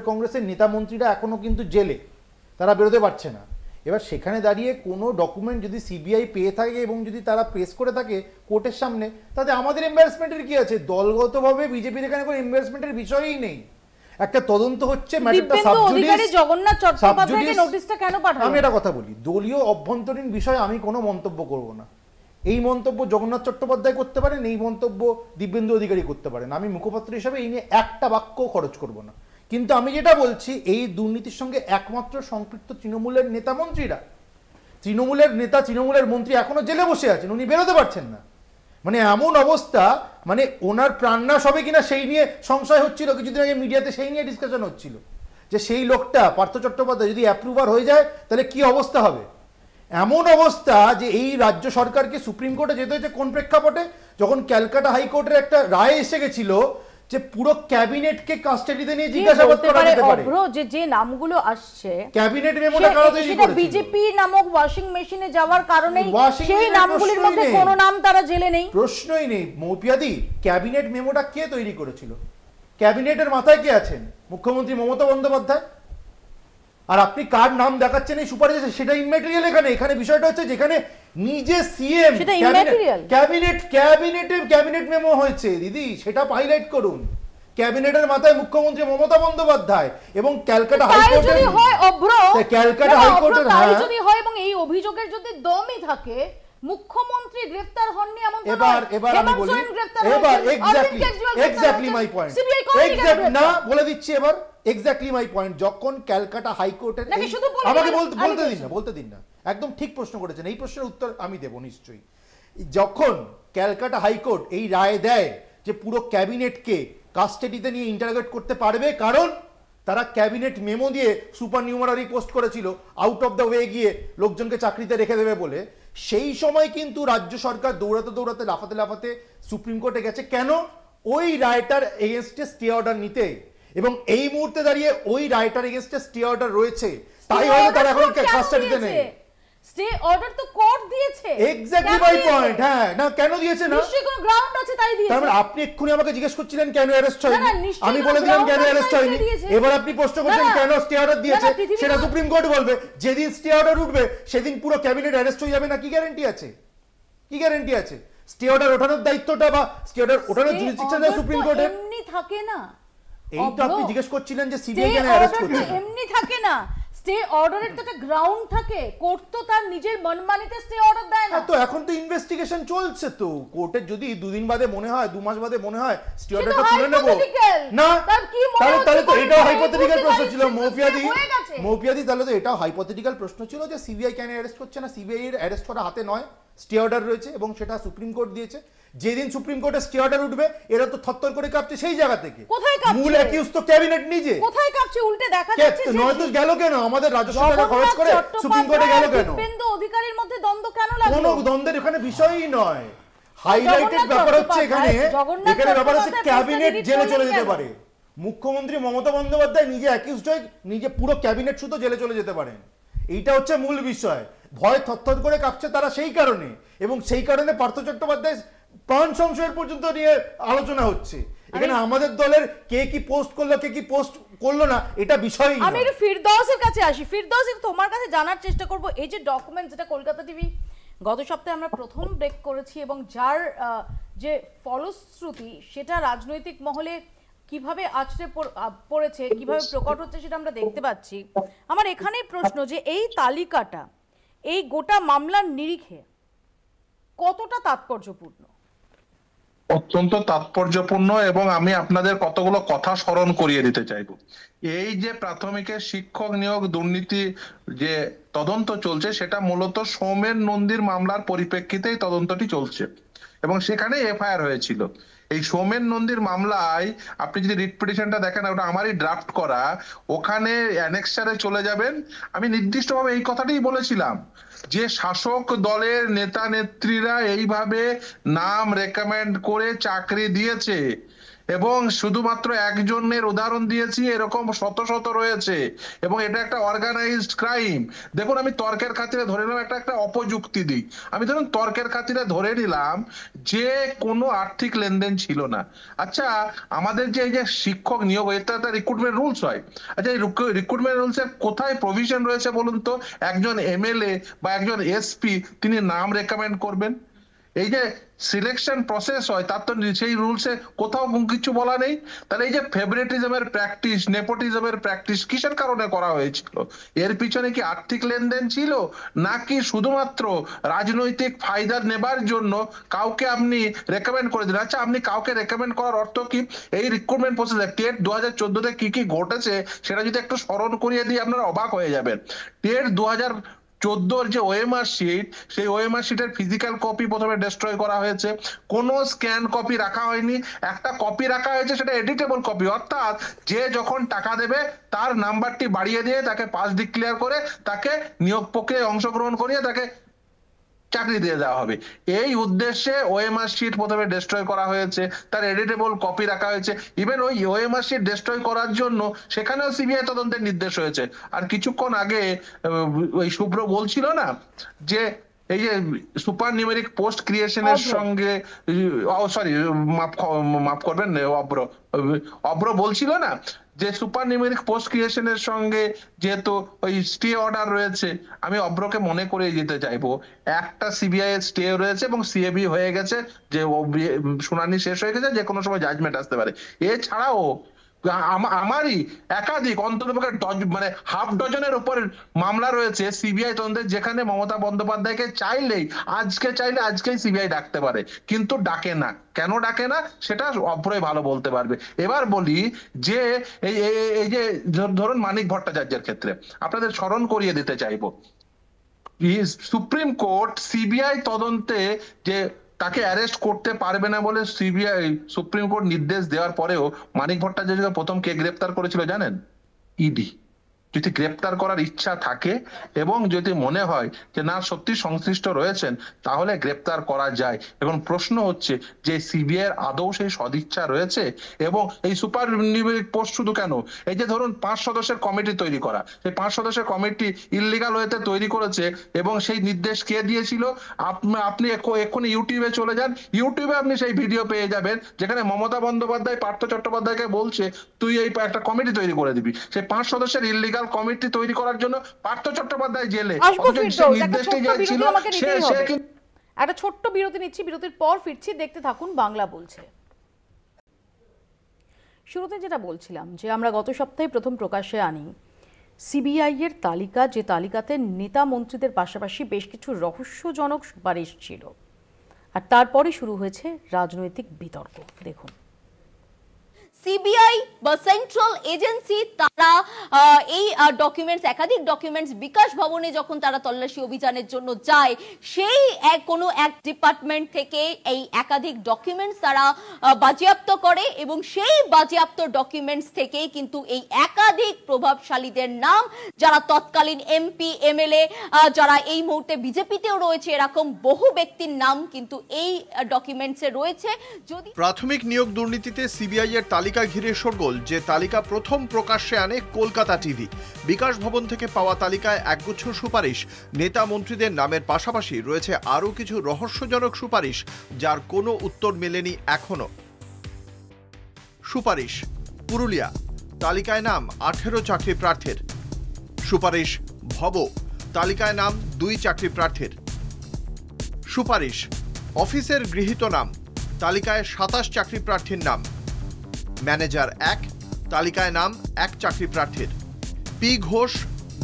কংগ্রেসের নেতা মন্ত্রীরা এখনো কিন্তু জেলে, তারা বেরোতে পারছে না। এবার সেখানে দাঁড়িয়ে কোনো ডকুমেন্ট যদি সিবিআই পেয়ে থাকে এবং যদি তারা পেশ করে থাকে কোর্টের সামনে, তাতে আমাদের এম্বারাসমেন্টের কি আছে? দলগতভাবে বিজেপির এখানে কোনো এম্বারাসমেন্টের বিষয়ই নেই। একটা তদন্ত হচ্ছে, জগন্নাথ চট্টোপাধ্যায়কে নোটিশটা কেন পাঠালো? আমি এটা কথা বলি, দলীয় অভ্যন্তরীণ বিষয়ে আমি কোনো মন্তব্য করব না। এই মন্তব্য জগন্নাথ চট্টোপাধ্যায় করতে পারেন, এই মন্তব্য দিব্যেন্দু অধিকারী করতে পারেন। আমি মুখপাত্র হিসাবে এই নিয়ে একটা বাক্য খরচ করব না। কিন্তু আমি যেটা বলছি, এই দুর্নীতির সঙ্গে একমাত্র সম্পৃক্ত তৃণমূলের নেতা মন্ত্রীরা। তৃণমূলের নেতা, তৃণমূলের মন্ত্রী এখনো জেলে বসে আছেন, উনি বেরোতে পারছেন না। মানে এমন অবস্থা, মানে ওনার প্রাণনাশ হবে কিনা সেই নিয়ে সংশয় হচ্ছিল। কিছুদিন আগে মিডিয়াতে সেই নিয়ে ডিসকাশন হচ্ছিল যে সেই লোকটা পার্থ চট্টোপাধ্যায় যদি অ্যাপ্রুভার হয়ে যায় তাহলে কি অবস্থা হবে। এমন অবস্থা যে এই রাজ্য সরকারকে সুপ্রিম কোর্টে যেতে হয়েছে কোন প্রেক্ষাপটে? যখন ক্যালকাটা হাইকোর্টের একটা রায় এসে গেছিল যে পুরো ক্যাবিনেটকে কাস্টাডিতে নিয়ে জিজ্ঞাসাবাদ করা যেতে পারে। যে নামগুলো আসছে ক্যাবিনেট মেমোটা কারা তৈরি সেটা করেছিল? বিজেপি নামক ওয়াশিং মেশিনে যাওয়ার কারণে সেই নামগুলির মধ্যে কোনো নাম তারা জেলে নেই। প্রশ্নই নেই মৌপিয়াদি, ক্যাবিনেট মেমোটা কে তৈরি করেছিল? ক্যাবিনেটের মাথায় কে আছেন? মুখ্যমন্ত্রী মমতা বন্দ্যোপাধ্যায়। আর আপনি কার নাম দেখাচ্ছেন এই সুপারিশ, সেটা ইম্যাটেরিয়াল। এখানে বিষয়টা হচ্ছে যেখানে নিজে সিএম ক্যাবিনেট মেমো হয়েছে দিদি, সেটা হাইলাইট করুন। ক্যাবিনেটের মাথায় মুখ্যমন্ত্রী মমতা বন্দ্যোপাধ্যায় এবং ক্যালকাটা হাইকোর্টের যদি হয় এবং এই অভিযোগের যদি দমই থাকে, মুখ্যমন্ত্রী গ্রেফতার হননি এমন তো নয়। এবার আমি বলি, এবার এক্স্যাক্টলি মাই পয়েন্ট, না বলে দিচ্ছি এবার এক্স্যাক্টলি মাই পয়েন্ট। যখন ক্যালকাটা হাইকোর্টের, আমাকে বলতে দিন না, একদম ঠিক প্রশ্ন করেছেন, এই প্রশ্নের উত্তর আমি দেব নিশ্চয়ই। যখন ক্যালকাটা হাইকোর্ট এই রায় দেয় যে পুরো ক্যাবিনেটকে কাস্টাডিতে নিয়ে ইন্টারোগেট করতে পারবে, কারণ তারা ক্যাবিনেট মেমো দিয়ে সুপার নিউমারারি পোস্ট করেছিল আউট অফ দ্য ওয়ে গিয়ে লোকজনকে চাকরিতে রেখে দেবে বলে, সেই সময় কিন্তু রাজ্য সরকার দৌড়াতে লাফাতে সুপ্রিম কোর্টে গেছে। কেন? ওই রায়টার এগেনস্টে স্টে অর্ডার নিতে। এবং এই মুহূর্তে দাঁড়িয়ে ওই রায়টার এগেনস্টে স্টে অর্ডার রয়েছে, তাই হয়তো তারা এখন কাস্টাডিতে নেই। স্টে অর্ডার তো কোর্ট দিয়েছে। Exactly my point. হ্যাঁ, না কেন দিয়েছে? না নিশ্চয়ই কোনো গ্রাউন্ড আছে তাই দিয়েছে। তার মানে আপনি এক্ষুনি আমাকে জিজ্ঞেস করছিলেন কেন অ্যারেস্ট হয়নি, আমি বলে দিলাম কেন অ্যারেস্ট হয়নি। এবার আপনি প্রশ্ন করছেন কেন স্টে অর্ডার দিয়েছে, সেটা সুপ্রিম কোর্ট বলবে। যেদিন স্টে অর্ডার উঠবে সেদিন পুরো ক্যাবিনেট অ্যারেস্ট হয়ে যাবে না, কি গ্যারান্টি আছে? কি গ্যারান্টি আছে? স্টে অর্ডার ওঠানোর দায়িত্বটা বা স্টে অর্ডার ওঠানোর জুরিসডিকশন সুপ্রিম কোর্টের। এমনি থাকে না। এই তো আপনি জিজ্ঞেস করছিলেন যে সিবিআই কেন অ্যারেস্ট করছে। এমনি থাকে না, স্টে অর্ডারের তো একটা গ্রাউন্ড থাকে। কোর্ট তো তার নিজের মনমানিতে স্টে অর্ডার দেয় না। তো এখন তো ইনভেস্টিগেশন চলছে, তো কোর্টের যদি দুদিন বাদে মনে হয়, 2 মাস বাদে মনে হয় স্টে অর্ডারটা তুলে নেব না, তাহলে তো এটাও হাইপোথেটিক্যাল প্রশ্ন ছিল মৌপিয়াদি, তাহলে তো এটাও হাইপোথেটিক্যাল প্রশ্ন ছিল যে সিবিআই কেন অ্যারেস্ট করছে না। সিবিআই এর অ্যারেস্ট করা হাতে নয়, স্টে অর্ডার রয়েছে এবং সেটা সুপ্রিম কোর্ট দিয়েছে। যেদিন সুপ্রিম কোর্টে স্টে অর্ডার উঠবে এরা তো থরথর করে কাঁপছে সেই জায়গা থেকে। কোথায় কাঁপছে? মূল অ্যাকিউজ তো ক্যাবিনেট নিজে। কোথায় কাঁপছে? উল্টে দেখা যাচ্ছে যে নয়তো গেল কেন আমাদের রাজস্ব টাকা খরচ করে সুপ্রিম কোর্টে গেল কেন? দিব্যেন্দু অধিকারীর মধ্যে দ্বন্দ্ব কেন লাগলো? কোনো দ্বন্দ্বের এখানে বিষয়ই নয়। হাইলাইটেড ব্যাপার হচ্ছে এখানে ব্যাপার হচ্ছে ক্যাবিনেট জেলে চলে যেতে পারে। মুখ্যমন্ত্রী মমতা বন্দ্যোপাধ্যায় নিজে অ্যাকিউজড হয়ে নিজে পুরো ক্যাবিনেট শুধু জেলে চলে যেতে পারেন। এইটা হচ্ছে মূল বিষয়। ভয় থরথর করে কাঁপছে তারা সেই কারণে, এবং সেই কারণে পার্থ চট্টোপাধ্যায় প্রাণ সংশয়ের পর্যন্ত নিয়ে আলোচনা হচ্ছে। এখানে আমাদের দলের কে কি পোস্ট করলো কে কি পোস্ট করলো না এটা বিষয়। আমি একটু ফিরদৌসের কাছে আসি। ফিরদৌস, তোমার কাছে জানার চেষ্টা করব, এই যে ডকুমেন্ট যেটা কলকাতা টিভি গত সপ্তাহে আমরা প্রথম ব্রেক করেছি এবং যার যে ফলশ্রুতি সেটা রাজনৈতিক মহলে কিভাবে আছড়ে পড়েছে, কিভাবে প্রকট হচ্ছে সেটা আমরা দেখতে পাচ্ছি। আমার এখানেই প্রশ্ন যে এই তালিকাটা এই গোটা মামলার নিরিখে কতটা তাৎপর্যপূর্ণ? অত্যন্ত তাৎপর্যপূর্ণ, এবং আমি আপনাদের কতগুলো কথা স্মরণ করিয়ে দিতে চাইব। এই যে প্রাথমিকের শিক্ষক নিয়োগ দুর্নীতি যে তদন্ত চলছে সেটা মূলত সৌমেন নন্দীর মামলার পরিপ্রেক্ষিতেই তদন্তটি চলছে এবং সেখানে এফআইআর হয়েছিল। এই সৌমেন নন্দীর মামলায় আপনি যদি রিট পিটিশনটা দেখেন, ওটা আমারই ড্রাফট করা, ওখানে অ্যানেক্সারে চলে যাবেন। আমি নির্দিষ্টভাবে এই কথাটাই বলেছিলাম যে শাসক দলের নেতা নেত্রীরা এইভাবে নাম রেকমেন্ড করে চাকরি দিয়েছে এবং শুধুমাত্র একজনের উদাহরণ দিয়েছি, এরকম শত শত রয়েছে এবং এটা একটা অর্গানাইজড ক্রাইম। দেখুন, আমি তর্কের খাতিরে ধরে নিলাম, একটা অপযুক্তি দিই, আমি ধরুন তর্কের খাতিরে ধরে নিলাম যে কোনো আর্থিক লেনদেন ছিল না। আচ্ছা, আমাদের যে এই যে শিক্ষক নিয়োগ, এটা একটা রিক্রুটমেন্ট রুলস হয়। আচ্ছা, এই রিক্রুটমেন্ট রুলস এর কোথায় প্রভিশন রয়েছে বলুন তো? একজন এমএলএ বা একজন এসপি তিনি নাম রেকমেন্ড করবেন? এই যে সিলেকশন প্রসেস হয় তার তো সেই রুলসে কোথাও কিছু বলা নেই। তাহলে এই যে ফেভারিটিজমের প্র্যাকটিস, নেপোটিজমের প্র্যাকটিস কিসের কারণে করা হয়েছিল? এর পিছনে কি আর্থিক লেনদেন ছিল, নাকি শুধুমাত্র রাজনৈতিক ফায়দা নেবার জন্য কাউকে আপনি রেকমেন্ড করে দিলেন? আচ্ছা, আপনি কাউকে রেকমেন্ড করার অর্থ কি? এই রিক্রুটমেন্ট প্রসেসে টেট 2014-তে কি কি ঘটেছে সেটা যদি একটু স্মরণ করিয়ে দিই আপনারা অবাক হয়ে যাবেন। টেট 2014 যে ওএমআর শিট, সেই ওএমআর শিটের ফিজিক্যাল কপি প্রথমে ডিস্ট্রয় করা হয়েছে, কোনো স্ক্যান কপি রাখা হয়নি, একটা কপি রাখা হয়েছে সেটা এডিটেবল কপি, অর্থাৎ যে যখন টাকা দেবে তার নাম্বারটি বাড়িয়ে দিয়ে তাকে পাস ডিক্লেয়ার করে তাকে নিয়োগ প্রক্রিয়ায় অংশগ্রহণ করিয়ে তাকে চাকরি দিয়ে দেওয়া হবে। এই উদ্দেশ্যে ওএমআর শিট প্রথমে ডিস্ট্রয় করা হয়েছে, তার এডিটেবল কপি রাখা হয়েছে। ইভেন ওই ওএমআর শিট ডিস্ট্রয় করার জন্য সেখানেও সিবিআই তদন্তের নির্দেশ হয়েছে। আর কিছুক্ষণ আগে ওই শুভ্র বলছিল না যে এই যে সুপার নিউমেরিক পোস্ট ক্রিয়েশনের সঙ্গে, সরি মাফ করবেন, অব্র বলছিল না যে সুপার নিউমেরিক পোস্ট ক্রিয়েশনের সঙ্গে যেহেতু ওই স্টে অর্ডার রয়েছে, আমি অব্রকে মনে করে দিতে চাইবো একটা সিবিআই এর স্টে রয়েছে এবং সিএবি হয়ে গেছে, যে শুনানি শেষ হয়ে গেছে, যে কোনো সময় জাজমেন্ট আসতে পারে। এছাড়াও আমারই একাধিক অন্ততপক্ষে মানে হাফ ডজনের উপর মামলা রয়েছে সিবিআই তদন্তের, যেখানে মমতা বন্দ্যোপাধ্যায়কে আজকেই সিবিআই ডাকতে পারে, কিন্তু ডাকে না। কেন ডাকে না সেটা অভ্রই ভালো বলতে পারবে। এবার বলি যে এই যে ধরুন মানিক ভট্টাচার্যের ক্ষেত্রে আপনাদের স্মরণ করিয়ে দিতে চাইবো, সুপ্রিম কোর্ট সিবিআই তদন্তে যে তাকে অ্যারেস্ট করতে পারবে না বলে সুপ্রিম কোর্ট নির্দেশ দেওয়ার পরেও মানিক ভট্টাচার্যকে প্রথম কে গ্রেপ্তার করেছিল জানেন? ইডি। যদি গ্রেপ্তার করার ইচ্ছা থাকে এবং যদি মনে হয় যে না সত্যি সংশ্লিষ্ট রয়েছেন, তাহলে গ্রেপ্তার করা যায়। এখন প্রশ্ন হচ্ছে যে সিবিআই এর আদৌ সেই সদিচ্ছা রয়েছে? এবং এই সুপার নিউমেরিক পোস্ট শুধু কেন, এই যে ধরুন 5 সদস্যের কমিটি তৈরি করা, সেই 5 সদস্যের কমিটি ইললিগাল ওয়েতে তৈরি করেছে এবং সেই নির্দেশ কে দিয়েছিল? আপনি এক্ষুনি ইউটিউবে চলে যান, ইউটিউবে আপনি সেই ভিডিও পেয়ে যাবেন যেখানে মমতা বন্দ্যোপাধ্যায় পার্থ চট্টোপাধ্যায়কে বলছে তুই এই একটা কমিটি তৈরি করে দিবি। সেই 5 সদস্যের ইললিগাল কমিটি তৈরি করার জন্য পার্থ চট্টোপাধ্যায় জেলে। একটা ছোট্ট বিরতি নিচ্ছি, বিরতির পর ফিরছি, দেখতে থাকুন বাংলা বলছে। শুরুতে যেটা বলছিলাম যে আমরা গত সপ্তাহে প্রথম প্রকাশ্যে আনি সিবিআই এর তালিকা, যে তালিকাতে নেতা মন্ত্রীদের পাশাপাশি বেশ কিছু রহস্যজনক সুপারিশ ছিল, আর তারপরে শুরু হয়েছে রাজনৈতিক বিতর্ক। দেখুন, সিবিআই বা সেন্ট্রাল এজেন্সি তারা এই ডকুমেন্টস, একাধিক ডকুমেন্টস বিকাশ ভবনে যখন তারা তল্লাশি অভিযানের জন্য যায়, সেই কোনো এক ডিপার্টমেন্ট থেকে এই একাধিক ডকুমেন্টস তারা বাজেয়াপ্ত করে এবং সেই বাজেয়াপ্ত ডকুমেন্টস থেকেই কিন্তু এই একাধিক প্রভাবশালীদের নাম, যারা তৎকালীন এমপি এমএলএ, যারা এই মুহূর্তে বিজেপিতেও রয়েছে, এরকম বহু ব্যক্তির নাম কিন্তু এই ডকুমেন্টসে রয়েছে। যদি প্রাথমিক নিয়োগ দুর্নীতিতে সিবিআই এর তালিকা ঘিরে শোরগোল, যে তালিকা প্রথম প্রকাশ্যে আনে কলকাতা টিভি। বিকাশ ভবন থেকে পাওয়া তালিকায় একগুচ্ছ সুপারিশ, নেতা মন্ত্রীদের নামের পাশাপাশি রয়েছে আরও কিছু রহস্যজনক সুপারিশ, যার কোনো উত্তর মেলেনি এখনো। সুপারিশ পুরুলিয়া, তালিকায় নাম 18 চাকরি প্রার্থীর। সুপারিশ ভব, তালিকায় নাম 2 চাকরি প্রার্থীর। সুপারিশ অফিসের গৃহীত নাম, তালিকায় 27 চাকরি প্রার্থীর নাম। ম্যানেজার 1, তালিকায় নাম 1 চাকরি প্রার্থীর। পি ঘোষ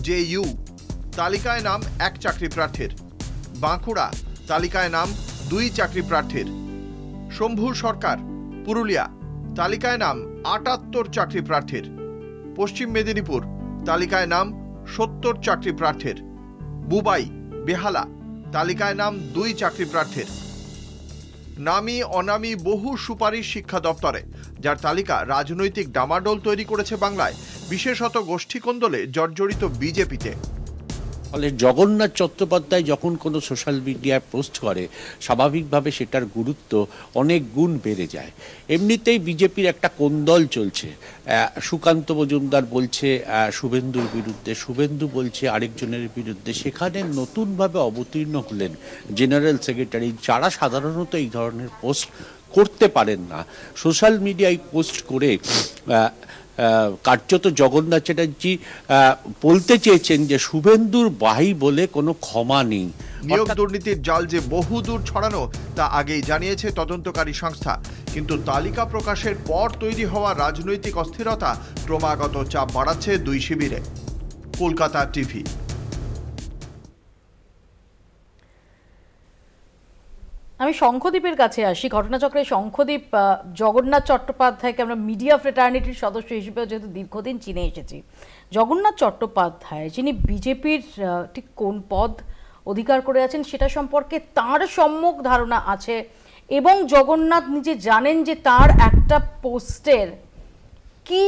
JU, তালিকায় নাম 1 চাকরি প্রার্থীর। বাঁকুড়া, তালিকায় নাম 2 চাকরি প্রার্থীর। শম্ভু সরকার পুরুলিয়া, তালিকায় নাম 78 চাকরি প্রার্থীর। পশ্চিম মেদিনীপুর, তালিকায় নাম 70 চাকরি প্রার্থীর। বুবাই বেহালা, তালিকায় নাম 2 চাকরি প্রার্থীর। নামি অনামি বহু সুপারিশ শিক্ষা দপ্তরে, যার তালিকা রাজনৈতিক ডামাডোল তৈরি করেছে বাংলায়, বিশেষত গোষ্ঠী কোন্দলে জর্জরিত বিজেপিতে। ফলে জগন্নাথ চট্টোপাধ্যায় যখন কোনো সোশ্যাল মিডিয়ায় পোস্ট করে, স্বাভাবিকভাবে সেটার গুরুত্ব অনেক গুণ বেড়ে যায়। এমনিতেই বিজেপির একটা কোন্দল চলছে, সুকান্ত মজুমদার বলছে শুভেন্দুর বিরুদ্ধে, শুভেন্দু বলছে আরেকজনের বিরুদ্ধে। সেখানে নতুনভাবে অবতীর্ণ হলেন জেনারেল সেক্রেটারি, যারা সাধারণত এই ধরনের পোস্ট করতে পারেন না। সোশ্যাল মিডিয়ায় পোস্ট করে কার্যত জগন্নাথ চ্যাটার্জি বলতে চেয়েছেন যে শুভেন্দুর ভাই বলে কোনো ক্ষমা নেই। নিয়োগ দুর্নীতির জাল যে বহুদূর ছড়ানো তা আগেই জানিয়েছে তদন্তকারী সংস্থা, কিন্তু তালিকা প্রকাশের পর তৈরি হওয়া রাজনৈতিক অস্থিরতা ক্রমাগত চাপ বাড়াচ্ছে দুই শিবিরে। কলকাতা টিভি। আমি শঙ্খদ্বীপের কাছে আসি। ঘটনাচক্রে শঙ্খদ্বীপ জগন্নাথ চট্টোপাধ্যায়কে আমরা মিডিয়া ফ্রেটার্নিটির সদস্য হিসেবেও যেহেতু দীর্ঘদিন চিনে এসেছি, জগন্নাথ চট্টোপাধ্যায় যিনি বিজেপির ঠিক কোন পদ অধিকার করে আছেন সেটা সম্পর্কে তার সম্যক ধারণা আছে, এবং জগন্নাথ নিজে জানেন যে তার একটা পোস্টের কি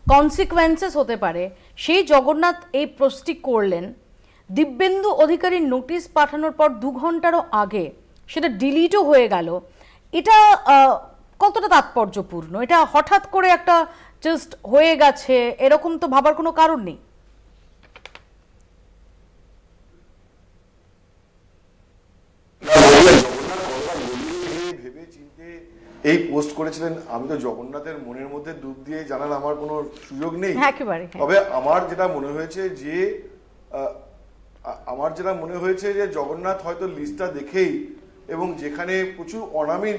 কনসিকুয়েন্সেস হতে পারে। সেই জগন্নাথ এই পোস্টটি করলেন, দিব্যেন্দু অধিকারীর নোটিশ পাঠানোর পর 2 ঘন্টারও আগে সেটা ডিলিটও হয়ে গেল, এটা কতটা তাৎপর্যপূর্ণ? এটা হঠাৎ করে একটা জাস্ট হয়ে গেছে এরকম তো ভাবার কোনো কারণ নেই। ভেবে চিন্তে এই পোস্ট করেছিলেন। আমি তো জগন্নাথের মনের মধ্যে ডুব দিয়ে জানার আমার কোনো সুযোগ নেই। তবে আমার যেটা মনে হয়েছে যে জগন্নাথ হয়তো লিস্টটা দেখেই, এবং যেখানে প্রচুর অনামী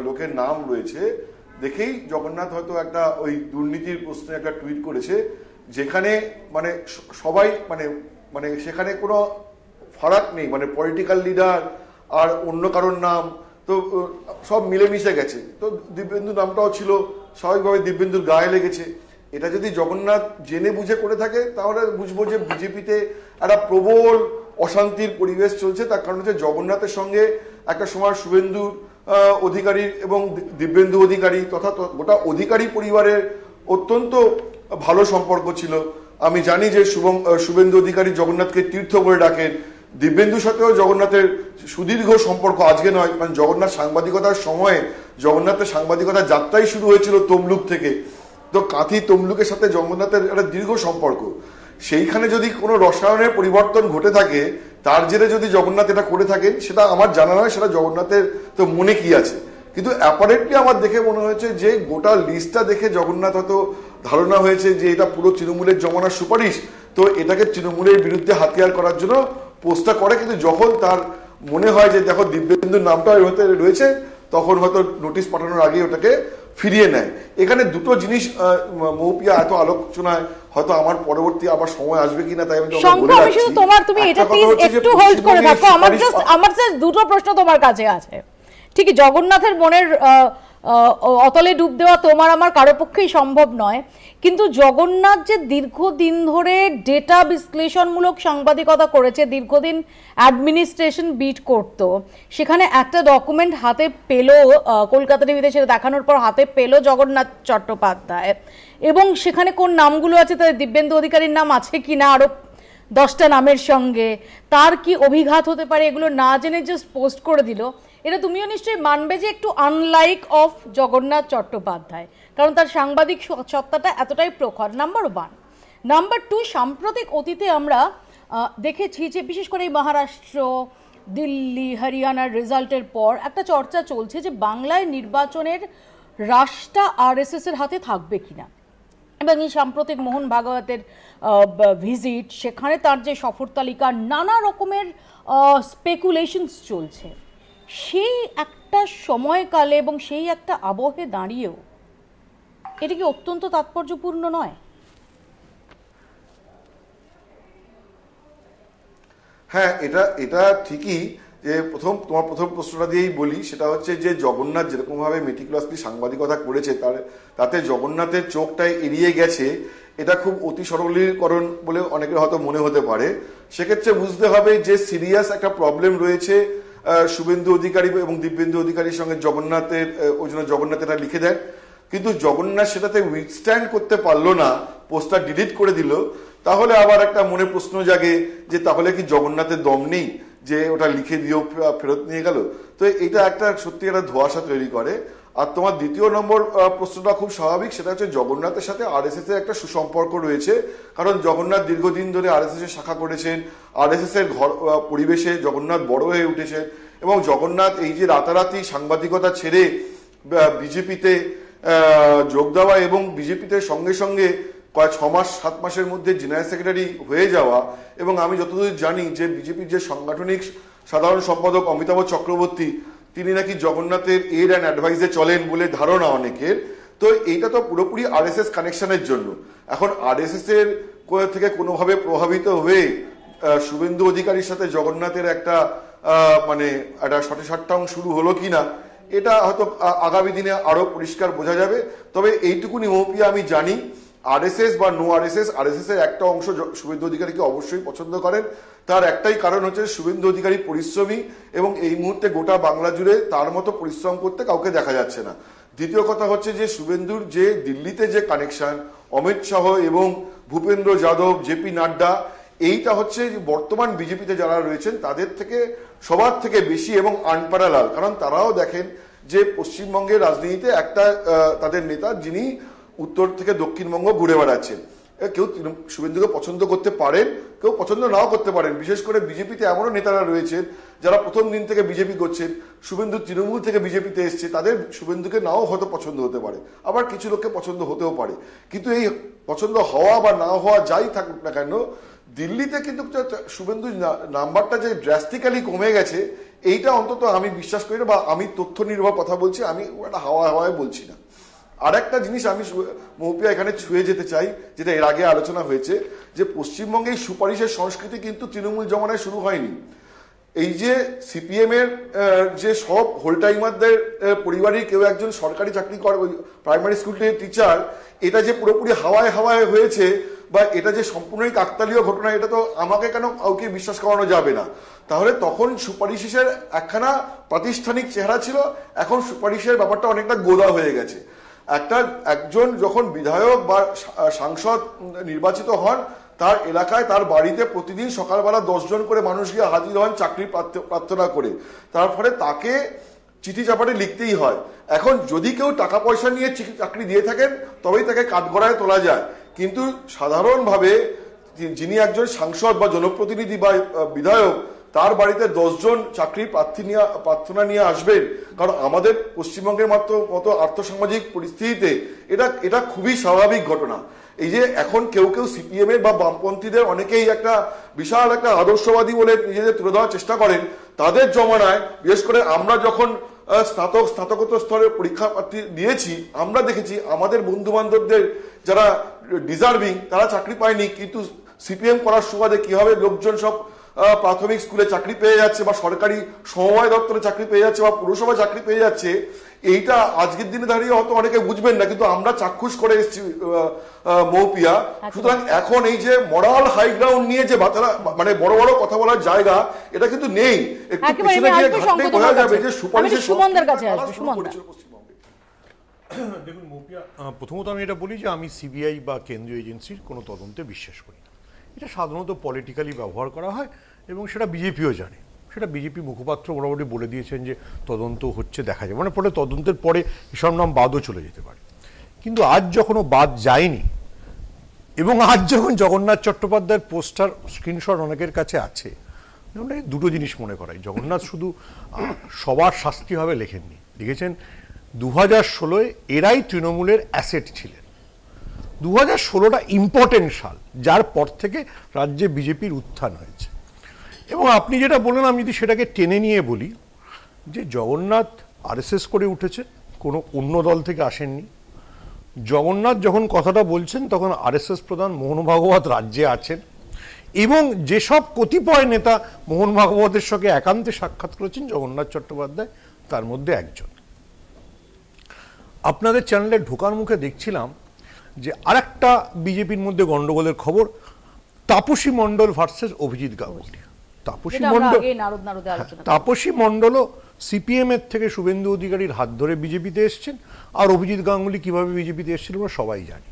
লোকের নাম রয়েছে দেখেই জগন্নাথ হয়তো একটা ওই দুর্নীতির প্রশ্নে একটা টুইট করেছে, যেখানে মানে সবাই মানে সেখানে কোনো ফারাক নেই, মানে পলিটিক্যাল লিডার আর অন্য কারোর নাম তো সব মিলেমিশে গেছে। তো দিব্যেন্দু নামটাও ছিল, স্বাভাবিকভাবে দিব্যেন্দুর গায়ে লেগেছে। এটা যদি জগন্নাথ জেনে বুঝে করে থাকে তাহলে বুঝবো যে বিজেপিতে একটা প্রবল অশান্তির পরিবেশ চলছে। তার কারণ হচ্ছে জগন্নাথের সঙ্গে একটা সময় শুভেন্দু অধিকারী এবং দিব্যেন্দু অধিকারী তথা গোটা অধিকারী পরিবারের অত্যন্ত ভালো সম্পর্ক ছিল। আমি জানি যে শুভেন্দু অধিকারী জগন্নাথকে তীর্থ বলে ডাকেন। দিব্যেন্দুর সাথেও জগন্নাথের সুদীর্ঘ সম্পর্ক আজকে নয়, কারণ জগন্নাথ সাংবাদিকতার সময়ে জগন্নাথের সাংবাদিকতার যাত্রাই শুরু হয়েছিল তমলুক থেকে। তো কাঁথি তমলুকের সাথে জগন্নাথের একটা দীর্ঘ সম্পর্ক। সেইখানে যদি কোনো রসায়নের পরিবর্তন ঘটে থাকে, তার জেরে যদি জগন্নাথ এটা করে থাকেন, সেটা আমার জানা নয় সেটা জগন্নাথের তো মনে কি আছে। কিন্তু অ্যাপারেন্টলি আমার দেখে মনে হয়েছে যে গোটা লিস্টটা দেখে জগন্নাথ হয়তো ধারণা হয়েছে যে এটা পুরো তৃণমূলের জমানার সুপারিশ, তো এটাকে তৃণমূলের বিরুদ্ধে হাতিয়ার করার জন্য পোস্টটা করে। কিন্তু যখন তার মনে হয় যে দেখো দিব্যেন্দুর নামটা রয়েছে, তখন হয়তো নোটিশ পাঠানোর আগে ওটাকে ফিরিয়ে নেয়। এখানে দুটো জিনিস মৌপিয়া এত আলোচনায় হয়তো আমার পরবর্তী আবার সময় আসবে কিনা তাই আমি তুমি এটা একটু হোল্ড করে থাকো। আমার জাস্ট দুটো প্রশ্ন তোমার কাছে আছে। ঠিক জগন্নাথের মনের অতলে ডুব দেওয়া তোমার আমার কারো পক্ষেই সম্ভব নয়, কিন্তু জগন্নাথ যে দীর্ঘদিন ধরে ডেটা বিশ্লেষণমূলক সাংবাদিকতা করেছে, দীর্ঘদিন অ্যাডমিনিস্ট্রেশন বিট করত, সেখানে একটা ডকুমেন্ট হাতে পেল কলকাতা টিভিতে, সেটা দেখানোর পর হাতে পেল জগন্নাথ চট্টোপাধ্যায়, এবং সেখানে কোন নামগুলো আছে তাদের দিব্যেন্দু অধিকারীর নাম আছে কি না, আরও 10টা নামের সঙ্গে তার কি অভিঘাত হতে পারে, এগুলো না জেনে জাস্ট পোস্ট করে দিল। এটা তুমিও নিশ্চয়ই মানবে যে একটু আনলাইক অফ জগন্নাথ চট্টোপাধ্যায়, কারণ তার সাংবাদিক সত্তাটা এতটাই প্রখর, নাম্বার 1। নাম্বার 2, সাম্প্রতিক অতীতে আমরা দেখেছি যে বিশেষ করে মহারাষ্ট্র, দিল্লি, হরিয়ানার রেজাল্টের পর একটা চর্চা চলছে যে বাংলায় নির্বাচনের রাশটা আরএসএস এর হাতে থাকবে কিনা, এবং এই সাম্প্রতিক মোহন ভাগবতের ভিজিট, সেখানে তার যে সফর তালিকা, নানা রকমের স্পেকুলেশনস চলছে। সেই একটা সময়কালে এবং সেই একটা আবহে দাঁড়িয়েও এটা কি অত্যন্ত তাৎপর্যপূর্ণ নয়? হ্যাঁ, এটা ঠিকই যে তোমার প্রথম প্রশ্নটা দিয়েই বলি, সেটা হচ্ছে যে জগন্নাথ যেরকম ভাবে মেটিকুলাসলি সাংবাদিকতা করেছে তাতে জগন্নাথের চোখটাই এড়িয়ে গেছে, এটা খুব অতি সরলীকরণ বলে অনেকের হয়তো মনে হতে পারে। সেক্ষেত্রে বুঝতে হবে যে সিরিয়াস একটা প্রবলেম রয়েছে শুভেন্দু অধিকারী এবং দিব্যেন্দু অধিকারীর সঙ্গে জগন্নাথের, ওই জন্য জগন্নাথ এটা লিখে দেন। কিন্তু জগন্নাথ সেটাতে উইথস্ট্যান্ড করতে পারলো না, পোস্টটা ডিলিট করে দিল। তাহলে আবার একটা মনে প্রশ্ন জাগে যে তাহলে কি জগন্নাথের দম নেই যে ওটা লিখে দিয়েও ফেরত নিয়ে গেল? তো এটা একটা সত্যি একটা ধোঁয়াশা তৈরি করে। আর তোমার দ্বিতীয় নম্বর প্রশ্নটা খুব স্বাভাবিক, সেটা হচ্ছে জগন্নাথের সাথে আরএসএস এর একটা সুসম্পর্ক রয়েছে, কারণ জগন্নাথ দীর্ঘদিন ধরে আরএসএস এর শাখা করেছেন, আরএসএস এর ঘর পরিবেশে জগন্নাথ বড় হয়ে উঠেছেন, এবং জগন্নাথ এই যে রাতারাতি সাংবাদিকতা ছেড়ে বিজেপিতে যোগ দেওয়া এবং বিজেপিতে সঙ্গে সঙ্গে 6 মাস 7 মাসের মধ্যে জেনারেল সেক্রেটারি হয়ে যাওয়া, এবং আমি যতদূর জানি যে বিজেপির যে সাংগঠনিক সাধারণ সম্পাদক অমিতাভ চক্রবর্তী, তিনি নাকি জগন্নাথের এড অ্যান্ড অ্যাডভাইসে চলেন বলে ধারণা অনেকের। তো এইটা তো পুরোপুরি আরএসএস কানেকশনের জন্য। এখন আরএসএস এর থেকে কোনোভাবে প্রভাবিত হয়ে শুভেন্দু অধিকারীর সাথে জগন্নাথের একটা মানে একটা সটেসাট্টাং শুরু হলো কিনা, এটা হয়তো আগামী দিনে আরো পরিষ্কার বোঝা যাবে। তবে এইটুকুনি মৌপিয়া আমি জানি, আরএসএস বা নো আরএসএস এর একটা অংশ শুভেন্দু অধিকারীকে অবশ্যই পছন্দ করেন। তার একটাই কারণ হচ্ছে শুভেন্দু অধিকারী পরিশ্রমী, এবং এই মুহূর্তে গোটা বাংলা জুড়ে তার মতো পরিশ্রম করতে কাউকে দেখা যাচ্ছে না। দ্বিতীয় কথা হচ্ছে যে শুভেন্দুর যে দিল্লিতে যে কানেকশন, অমিত শাহ এবং ভূপেন্দ্র যাদব, জেপি নাড্ডা, এইটা হচ্ছে বর্তমান বিজেপিতে যারা রয়েছেন তাদের থেকে সবার থেকে বেশি এবং আনপ্যারালাল, কারণ তারাও দেখেন যে পশ্চিমবঙ্গের রাজনীতিতে একটা তাদের নেতা যিনি উত্তর থেকে দক্ষিণবঙ্গ ঘুরে বেড়াচ্ছেন। কেউ শুভেন্দুকে পছন্দ করতে পারেন, কেউ পছন্দ নাও করতে পারেন। বিশেষ করে বিজেপিতে এমনও নেতারা রয়েছেন যারা প্রথম দিন থেকে বিজেপি করছেন, শুভেন্দু তৃণমূল থেকে বিজেপিতে এসছে, তাদের শুভেন্দুকে নাও হয়তো পছন্দ হতে পারে, আবার কিছু লোককে পছন্দ হতেও পারে। কিন্তু এই পছন্দ হওয়া বা না হওয়া যাই থাকুক না কেন, দিল্লিতে কিন্তু শুভেন্দু নাম্বারটা যে ড্রাস্টিক্যালি কমে গেছে, এইটা অন্তত আমি বিশ্বাস করি না, বা আমি তথ্য নির্ভর কথা বলছি, আমি একটা হাওয়ায় বলছি না। আর একটা জিনিস আমি মৌপিয়া এখানে ছুঁয়ে যেতে চাই, যেটা এর আগে আলোচনা হয়েছে, যে পশ্চিমবঙ্গে এই সুপারিশের সংস্কৃতি কিন্তু তৃণমূল জমানায় শুরু হয়নি। এই যে সিপিএম এর যে সব হোল টাইমারদের পরিবারের কেউ একজন সরকারি চাকরি করে, প্রাইমারি স্কুল টিচার, এটা যে পুরোপুরি হাওয়ায় হয়েছে বা এটা যে সম্পূর্ণই কাকতালীয় ঘটনা, এটা তো আমাকে কেন কাউকে বিশ্বাস করানো যাবে না। তাহলে তখন সুপারিশের একখানা প্রাতিষ্ঠানিক চেহারা ছিল, এখন সুপারিশের ব্যাপারটা অনেকটা গোদা হয়ে গেছে। একজন যখন বিধায়ক বা সাংসদ নির্বাচিত হন, তার এলাকায় তার বাড়িতে প্রতিদিন সকালবেলা 10 জন করে মানুষ গিয়ে হাজির হন চাকরি প্রার্থনা করে, তার ফলে তাকে চিঠি চাপাটি লিখতেই হয়। এখন যদি কেউ টাকা পয়সা নিয়ে চাকরি দিয়ে থাকেন তবেই তাকে কাঠগড়ায় তোলা যায়, কিন্তু সাধারণভাবে যিনি একজন সাংসদ বা জনপ্রতিনিধি বা বিধায়ক, তার বাড়িতে 10 জন চাকরি প্রার্থনা নিয়ে আসবেন, কারণ আমাদের পশ্চিমবঙ্গের মতো আর্থসামাজিক পরিস্থিতিতে এটা খুবই স্বাভাবিক ঘটনা। এই যে এখন কেউ সিপিএম এর বা বামপন্থীদের অনেকেই একটা বিশাল একটা আদর্শবাদী বলে নিজেদের তুলে ধরার চেষ্টা করেন, তাদের জমানায় বিশেষ করে আমরা যখন স্নাতকোত্তর স্তরের পরীক্ষা দিয়েছি, আমরা দেখেছি আমাদের বন্ধু বান্ধবদের যারা ডিজার্ভিং তারা চাকরি পায়নি, কিন্তু সিপিএম করার সুবাদে কিভাবে লোকজন সব প্রাথমিক স্কুলে চাকরি পেয়ে যাচ্ছে, বা সরকারি সমবায় দপ্তরে চাকরি পেয়ে যাচ্ছে, বা পুরসভায় চাকরি পেয়ে যাচ্ছে, এইটা আজকের দিনে দাঁড়িয়ে হয়তো অনেকে বুঝবেন না, কিন্তু আমরা চাক্ষুষ করে এসেছি মৌপিয়া। সুতরাং এখন এই যে মরাল হাই গ্রাউন্ড নিয়ে যে মানে বড় বড় কথা বলার জায়গা, এটা কিন্তু নেই। একটু পিছনে গিয়ে ঘাটলে বোঝা যাবে যে সুপারিশের সুমনদের কাছে আসবে। সুমনদা, দেখুন মৌপিয়া, প্রথমত আমি এটা বলি যে আমি সিবিআই বা কেন্দ্রীয় এজেন্সির কোনো তদন্তে বিশ্বাস করি না। এটা সাধারণত পলিটিক্যালি ব্যবহার করা হয় এবং সেটা বিজেপিও জানে। সেটা বিজেপি মুখপাত্র মোটামুটি বলে দিয়েছেন যে তদন্ত হচ্ছে, দেখা যাবে, মানে পরে তদন্তের পরে এসব নাম বাদও চলে যেতে পারে। কিন্তু আজ যখন বাদ যায়নি, এবং আজ যখন জগন্নাথ চট্টোপাধ্যায়ের পোস্টার স্ক্রিনশট অনেকের কাছে আছে, দুটো জিনিস মনে করাই। জগন্নাথ শুধু সবার শাস্তি হবে লেখেননি, লিখেছেন 2016 এরাই তৃণমূলের অ্যাসেট ছিলেন। 2016টা ইম্পর্টেন্ট সাল, যার পর থেকে রাজ্যে বিজেপির উত্থান হয়েছে। এবং আপনি যেটা বললেন, আমি যদি সেটাকে টেনে নিয়ে বলি যে জগন্নাথ আরএসএস করে উঠেছে, কোনো অন্য দল থেকে আসেননি। জগন্নাথ যখন কথাটা বলছেন তখন আরএসএস প্রধান মোহন ভাগবত রাজ্যে আছেন, এবং যেসব কতিপয় নেতা মোহন ভাগবতের সঙ্গে একান্তে সাক্ষাৎ করেছেন জগন্নাথ চট্টোপাধ্যায় তার মধ্যে একজন। আপনাদের চ্যানেলে ঢোকার মুখে দেখছিলাম যে আরেকটা বিজেপির মধ্যে গন্ডগোলের খবর, তাপসী মণ্ডল ভার্সেস অভিজিৎ গাঙ্গুলি। তাপসী মণ্ডলও সিপিএম এর থেকে শুভেন্দু অধিকারীর হাত ধরে বিজেপিতে এসছেন, আর অভিজিৎ গাঙ্গুলি কিভাবে বিজেপিতে এসেছিল আমরা সবাই জানি।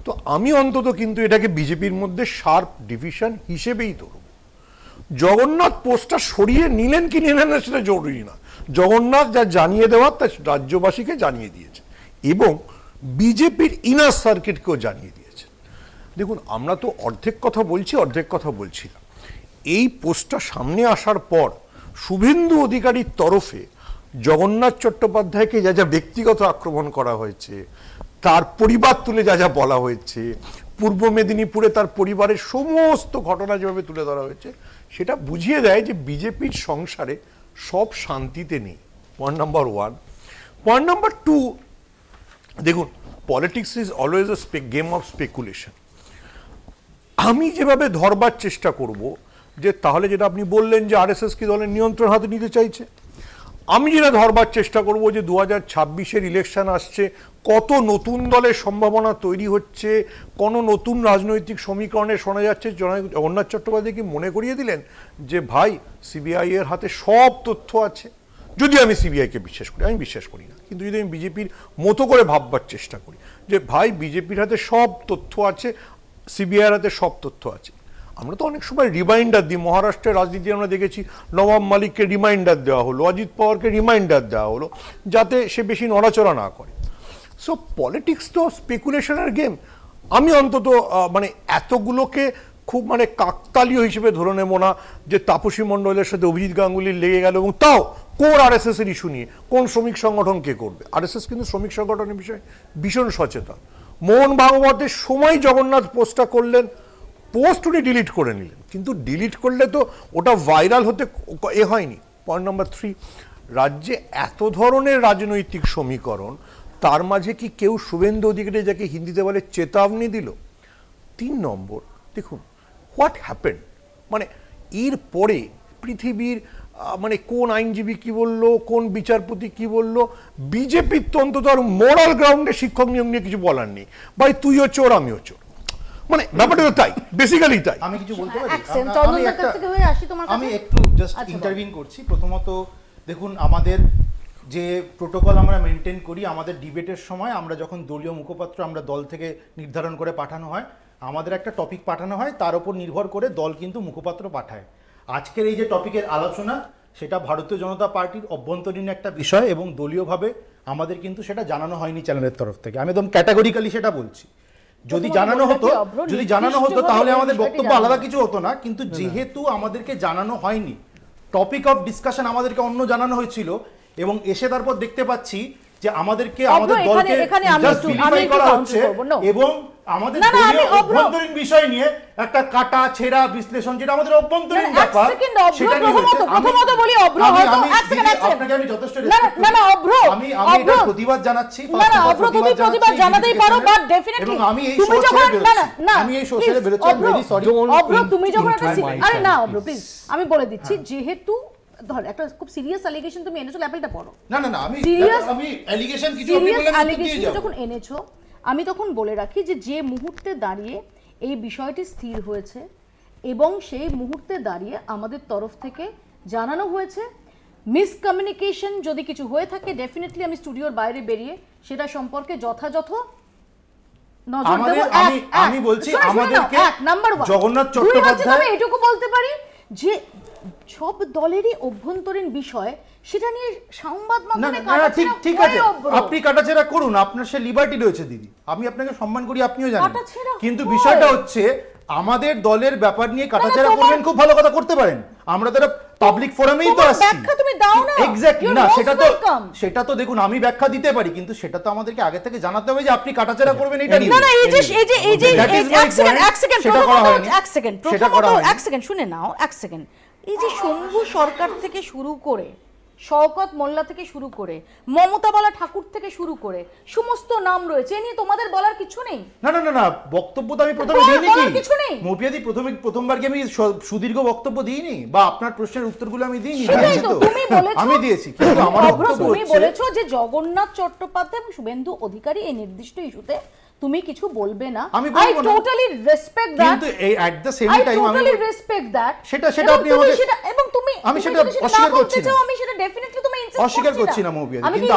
তো আমি অন্তত কিন্তু এটাকে বিজেপির মধ্যে শার্প ডিভিশন হিসেবেই ধরব। জগন্নাথ পোস্টটা সরিয়ে নিলেন কি নিলেন না সেটা জরুরি না, জগন্নাথ যা জানিয়ে দেওয়ার তা রাজ্যবাসীকে জানিয়ে দিয়েছে এবং বিজেপির ইনার সার্কিটকেও জানিয়ে দিয়েছে। দেখুন, আমরা তো অর্ধেক কথা বলছি, অর্ধেক কথা বলছি না। এই পোস্টটা সামনে আসার পর শুভেন্দু অধিকারীর তরফে জগন্নাথ চট্টোপাধ্যায়কে যা যা ব্যক্তিগত আক্রমণ করা হয়েছে, তার পরিবার তুলে যা যা বলা হয়েছে, পূর্ব মেদিনীপুরে তার পরিবারের সমস্ত ঘটনা যেভাবে তুলে ধরা হয়েছে, সেটা বুঝিয়ে দেয় যে বিজেপির সংসারে সব শান্তিতে নেই। Point number 1। পয়েন্ট নাম্বার 2, দেখুন, politics is always a game of speculation. আমি যেভাবে ধরবার চেষ্টা করব যে তাহলে যেটা আপনি বললেন যে আরএসএস কি দলের নিয়ন্ত্রণ হাতে নিতে চাইছে, আমি যেটা ধরবার চেষ্টা করব যে 2026-এর ইলেকশন আসছে, কত নতুন দলের সম্ভাবনা তৈরি হচ্ছে, কোন নতুন রাজনৈতিক সমীকরণে শোনা যাচ্ছে। জগন্নাথ চট্টোপাধ্যায় কি মনে করিয়ে দিলেন যে ভাই সিবিআই এর হাতে সব তথ্য আছে? যদি আমি সিবিআইকে বিশ্বাস করি, আমি বিশ্বাস করি না, কিন্তু যদি আমি বিজেপির মতো করে ভাববার চেষ্টা করি যে ভাই বিজেপির হাতে সব তথ্য আছে, সিবিআইয়ের হাতে সব তথ্য আছে, আমরা তো অনেক সময় রিমাইন্ডার দিই, মহারাষ্ট্রের রাজনীতি আমরা দেখেছি, নবাব মালিককে রিমাইন্ডার দেওয়া হলো, অজিত পাওয়ারকে রিমাইন্ডার দেওয়া হলো, যাতে সে বেশি নড়াচড়া না করে। সো পলিটিক্স তো স্পেকুলেশনের গেম। আমি অন্তত মানে এতগুলোকে খুব মানে কাকতালীয় হিসেবে ধরে নেব না যে তাপসী মণ্ডলের সাথে অভিজিৎ গাঙ্গুলির লেগে গেল, এবং তাও কোর আরএসএস এর ইস্যু নিয়ে। কোন শ্রমিক সংগঠন কে করবে? আরএসএস কিন্তু শ্রমিক সংগঠনের বিষয়ে ভীষণ সচেতন। মোহন ভাগবতের সময় জগন্নাথ পোস্টটা করলেন, পোস্ট উনি ডিলিট করে নিলেন, কিন্তু ডিলিট করলে তো ওটা ভাইরাল হতে হয়নি। পয়েন্ট নাম্বার 3, রাজ্যে এত ধরনের রাজনৈতিক সমীকরণ, তার মাঝে কি কেউ শুভেন্দু অধিকারী যাকে হিন্দিতে বলে চেতাবনী দিল? 3 নম্বর, দেখুন হোয়াট হ্যাপেন্ড, মানে এর পরে পৃথিবীর মানে কোন আইনজীবী কি বললো, কোন বিচারপতি কি বললো, বিজেপির তো অন্তত আর মোরাল গ্রাউন্ডে শিক্ষক নিয়োগ নিয়ে কিছু বলার নেই। ভাই তুইও চোর আমিও চোর, মানে ব্যাপারটা তো তাই, বেসিক্যালি তাই। আমি কিছু বলতে পারি? আমি একটু জাস্ট ইন্টারভিউ করছি। প্রথমত দেখুন, আমাদের যে প্রোটোকল আমরা মেনটেন করি, আমাদের ডিবেটের সময় আমরা যখন দলীয় মুখপাত্র আমরা দল থেকে নির্ধারণ করে পাঠানো হয়, আমাদের একটা টপিক পাঠানো হয়, তার উপর নির্ভর করে দল কিন্তু মুখপাত্র পাঠায়। আজকের এই যে টপিকের আলোচনা, সেটা ভারতীয় জনতা পার্টির অভ্যন্তরীণ একটা বিষয়, এবং দলীয়ভাবে আমাদের কিন্তু সেটা জানানো হয়নি চ্যানেলের তরফ থেকে। আমি একদম ক্যাটাগরিক্যালি সেটা বলছি। যদি জানানো হতো তাহলে আমাদের বক্তব্য আলাদা কিছু হতো না, কিন্তু যেহেতু আমাদেরকে জানানো হয়নি, টপিক অফ ডিসকাশন আমাদেরকে অন্য জানানো হয়েছিল, এবং এসে তারপর দেখতে পাচ্ছি যে আমাদেরকে আমাদের দলকে জাস্ট ভিলিফাই করা হচ্ছে, এবং আমাদের দলীয় অভ্যন্তরীণ বিষয় নিয়ে একটা কাটা ছেঁড়া বিশ্লেষণ, যেটা আমাদের অভ্যন্তরীণ ব্যাপার, সেটা নিয়ে প্রথমত বলি অভ্র, হয়তো আপনাকে আমি যথেষ্ট রেসপেক্ট করি, আমি এটা প্রতিবাদ জানাচ্ছি। অভ্র তুমি প্রতিবাদ জানাতেই পারো, বাট ডেফিনেটলি আমি এই শো ছেড়ে বেরোচ্ছি, আমি এই শো ছেড়ে বেরোচ্ছি, আই এম ভেরি সরি। অভ্র তুমি যখন আরে না অভ্র প্লিজ, আমি বলে দিচ্ছি, যেহেতু ধর একটা খুব সিরিয়াস অ্যালিগেশন তুমি এনেছো, লেভেলটা পড়ো। না আমি অ্যালিগেশন কিছু আপনি বলেন অ্যালিগেশন যখন এনেছো, আমি তখন বলে রাখি যে মুহূর্তে দাঁড়িয়ে এই বিষয়টি স্থির হয়েছে, এবং সেই মুহূর্তে দাঁড়িয়ে আমাদের তরফ থেকে জানানো হয়েছে মিসকমিউনিকেশন যদি কিছু হয়ে থাকে, ডেফিনেটলি আমি স্টুডিওর বাইরে বেরিয়ে সেটা সম্পর্কে যথাযথ নজর দেব। আমি বলছি আমাদেরকে জগন্নাথ চট্টোপাধ্যায়, আমি এটুকু বলতে পারি যে সব দলেরই অভ্যন্তরীণ বিষয়, সেটা নিয়ে সংবাদ মাধ্যমে ঠিক আছে, আপনি কাটাছেড়া করুন, আপনার সে লিবার্টি রয়েছে দিদি, আমি আপনাকে সম্মান করি, আপনিও জানেন, কিন্তু বিষয়টা হচ্ছে আমাদের দলের ব্যাপার নিয়ে কাটাছেড়া করবেন, খুব ভালো কথা করতে পারেন, আমরা তো পাবলিক ফোরামেই তো আসছি, তুমি দাও না এক্স্যাক্টলি না, সেটা তো দেখুন আমি ব্যাখ্যা দিতে পারি, কিন্তু সেটা তো আমাদেরকে আগে থেকে জানাতে হবে যে আপনি কাটাছেড়া করবেন, এটা না না এই যে এক সেকেন্ড শুনে নাও, এক সেকেন্ড। এই যে শম্ভু সরকার থেকে শুরু করে, শওকত মোল্লা থেকে শুরু করে, মমতা বালা ঠাকুর থেকে শুরু করে সমস্ত নাম রয়েছে, এ নিয়ে তোমাদের বলার কিছু নেই? না বক্তব্য তো আমি প্রথমে দিইনি কি মৌপিয়াদি, প্রথমবার কি আমি সুদীর্ঘ বক্তব্য দিইনি, বা আপনার প্রশ্নের উত্তরগুলো আমি দিইনি? আমি দিয়েছি, কিন্তু আমার বক্তব্য তুমি বলেছো যে জগন্নাথ চট্টোপাধ্যায় এবং শুভেন্দু অধিকারী এই নির্দিষ্ট ইস্যুতে তুমি কিছু বলবে না। আই টোটালি রেসপেক্ট দ্যাট, কিন্তু এট দ্য সেম টাইম আমি টোটালি রেসপেক্ট দ্যাট, সেটা আপনি আমাকে সেটা, এবং তুমি আমি সেটা অস্বীকার করছি না, আমি সেটা ডেফিনেটলি তুমি ইনসিস্ট অস্বীকার করছি না মৌপিয়া, কিন্তু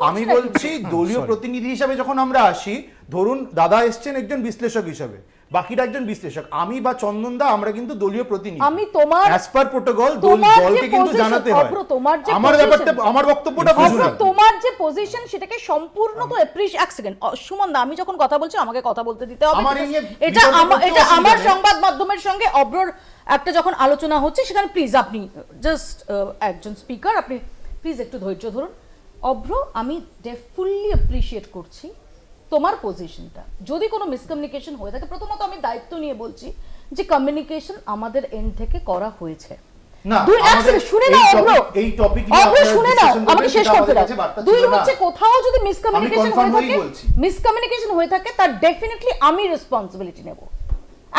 আমি বলছি দলীয় প্রতিনিধি হিসেবে যখন আমরা আসি, ধরুন দাদা এসেছেন একজন বিশ্লেষক হিসেবে, বাকিটা একজন বিশ্লেষক, আমি বা চন্দনদা আমরা কিন্তু দলীয় প্রতিনিধি, আমি তোমার অ্যাজ পার প্রটোকল দলকে কিন্তু জানাতে হয়, আমার ব্যাপারটা, আমার বক্তব্যটা বুঝুন, তোমার যে পজিশন সেটাকে সম্পূর্ণ তো অ্যাপ্রিশিয়েট। এক সেকেন্ড সুমন দা, আমি যখন কথা বলছি আমাকে কথা বলতে দিতে হবে, এটা আমার সংবাদ মাধ্যমের সঙ্গে অব্রর একটা যখন আলোচনা হচ্ছে, সেখানে প্লিজ আপনি জাস্ট একজন স্পিকার, আপনি প্লিজ একটু ধৈর্য ধরুন। অব্র, আমি ফুললি অ্যাপ্রিশিয়েট করছি তোমার পজিশনটা। যদি কোনো মিসকমিউনিকেশন হয়ে থাকে, প্রথমত আমি দায়িত্ব নিয়ে বলছি যে কমিউনিকেশন আমাদের এন্ড থেকে করা হয়েছে। কোথাও যদি মিসকমিউনিকেশন হয়ে থাকে তার ডেফিনেটলি আমি রেসপন্সিবিলিটি নেব,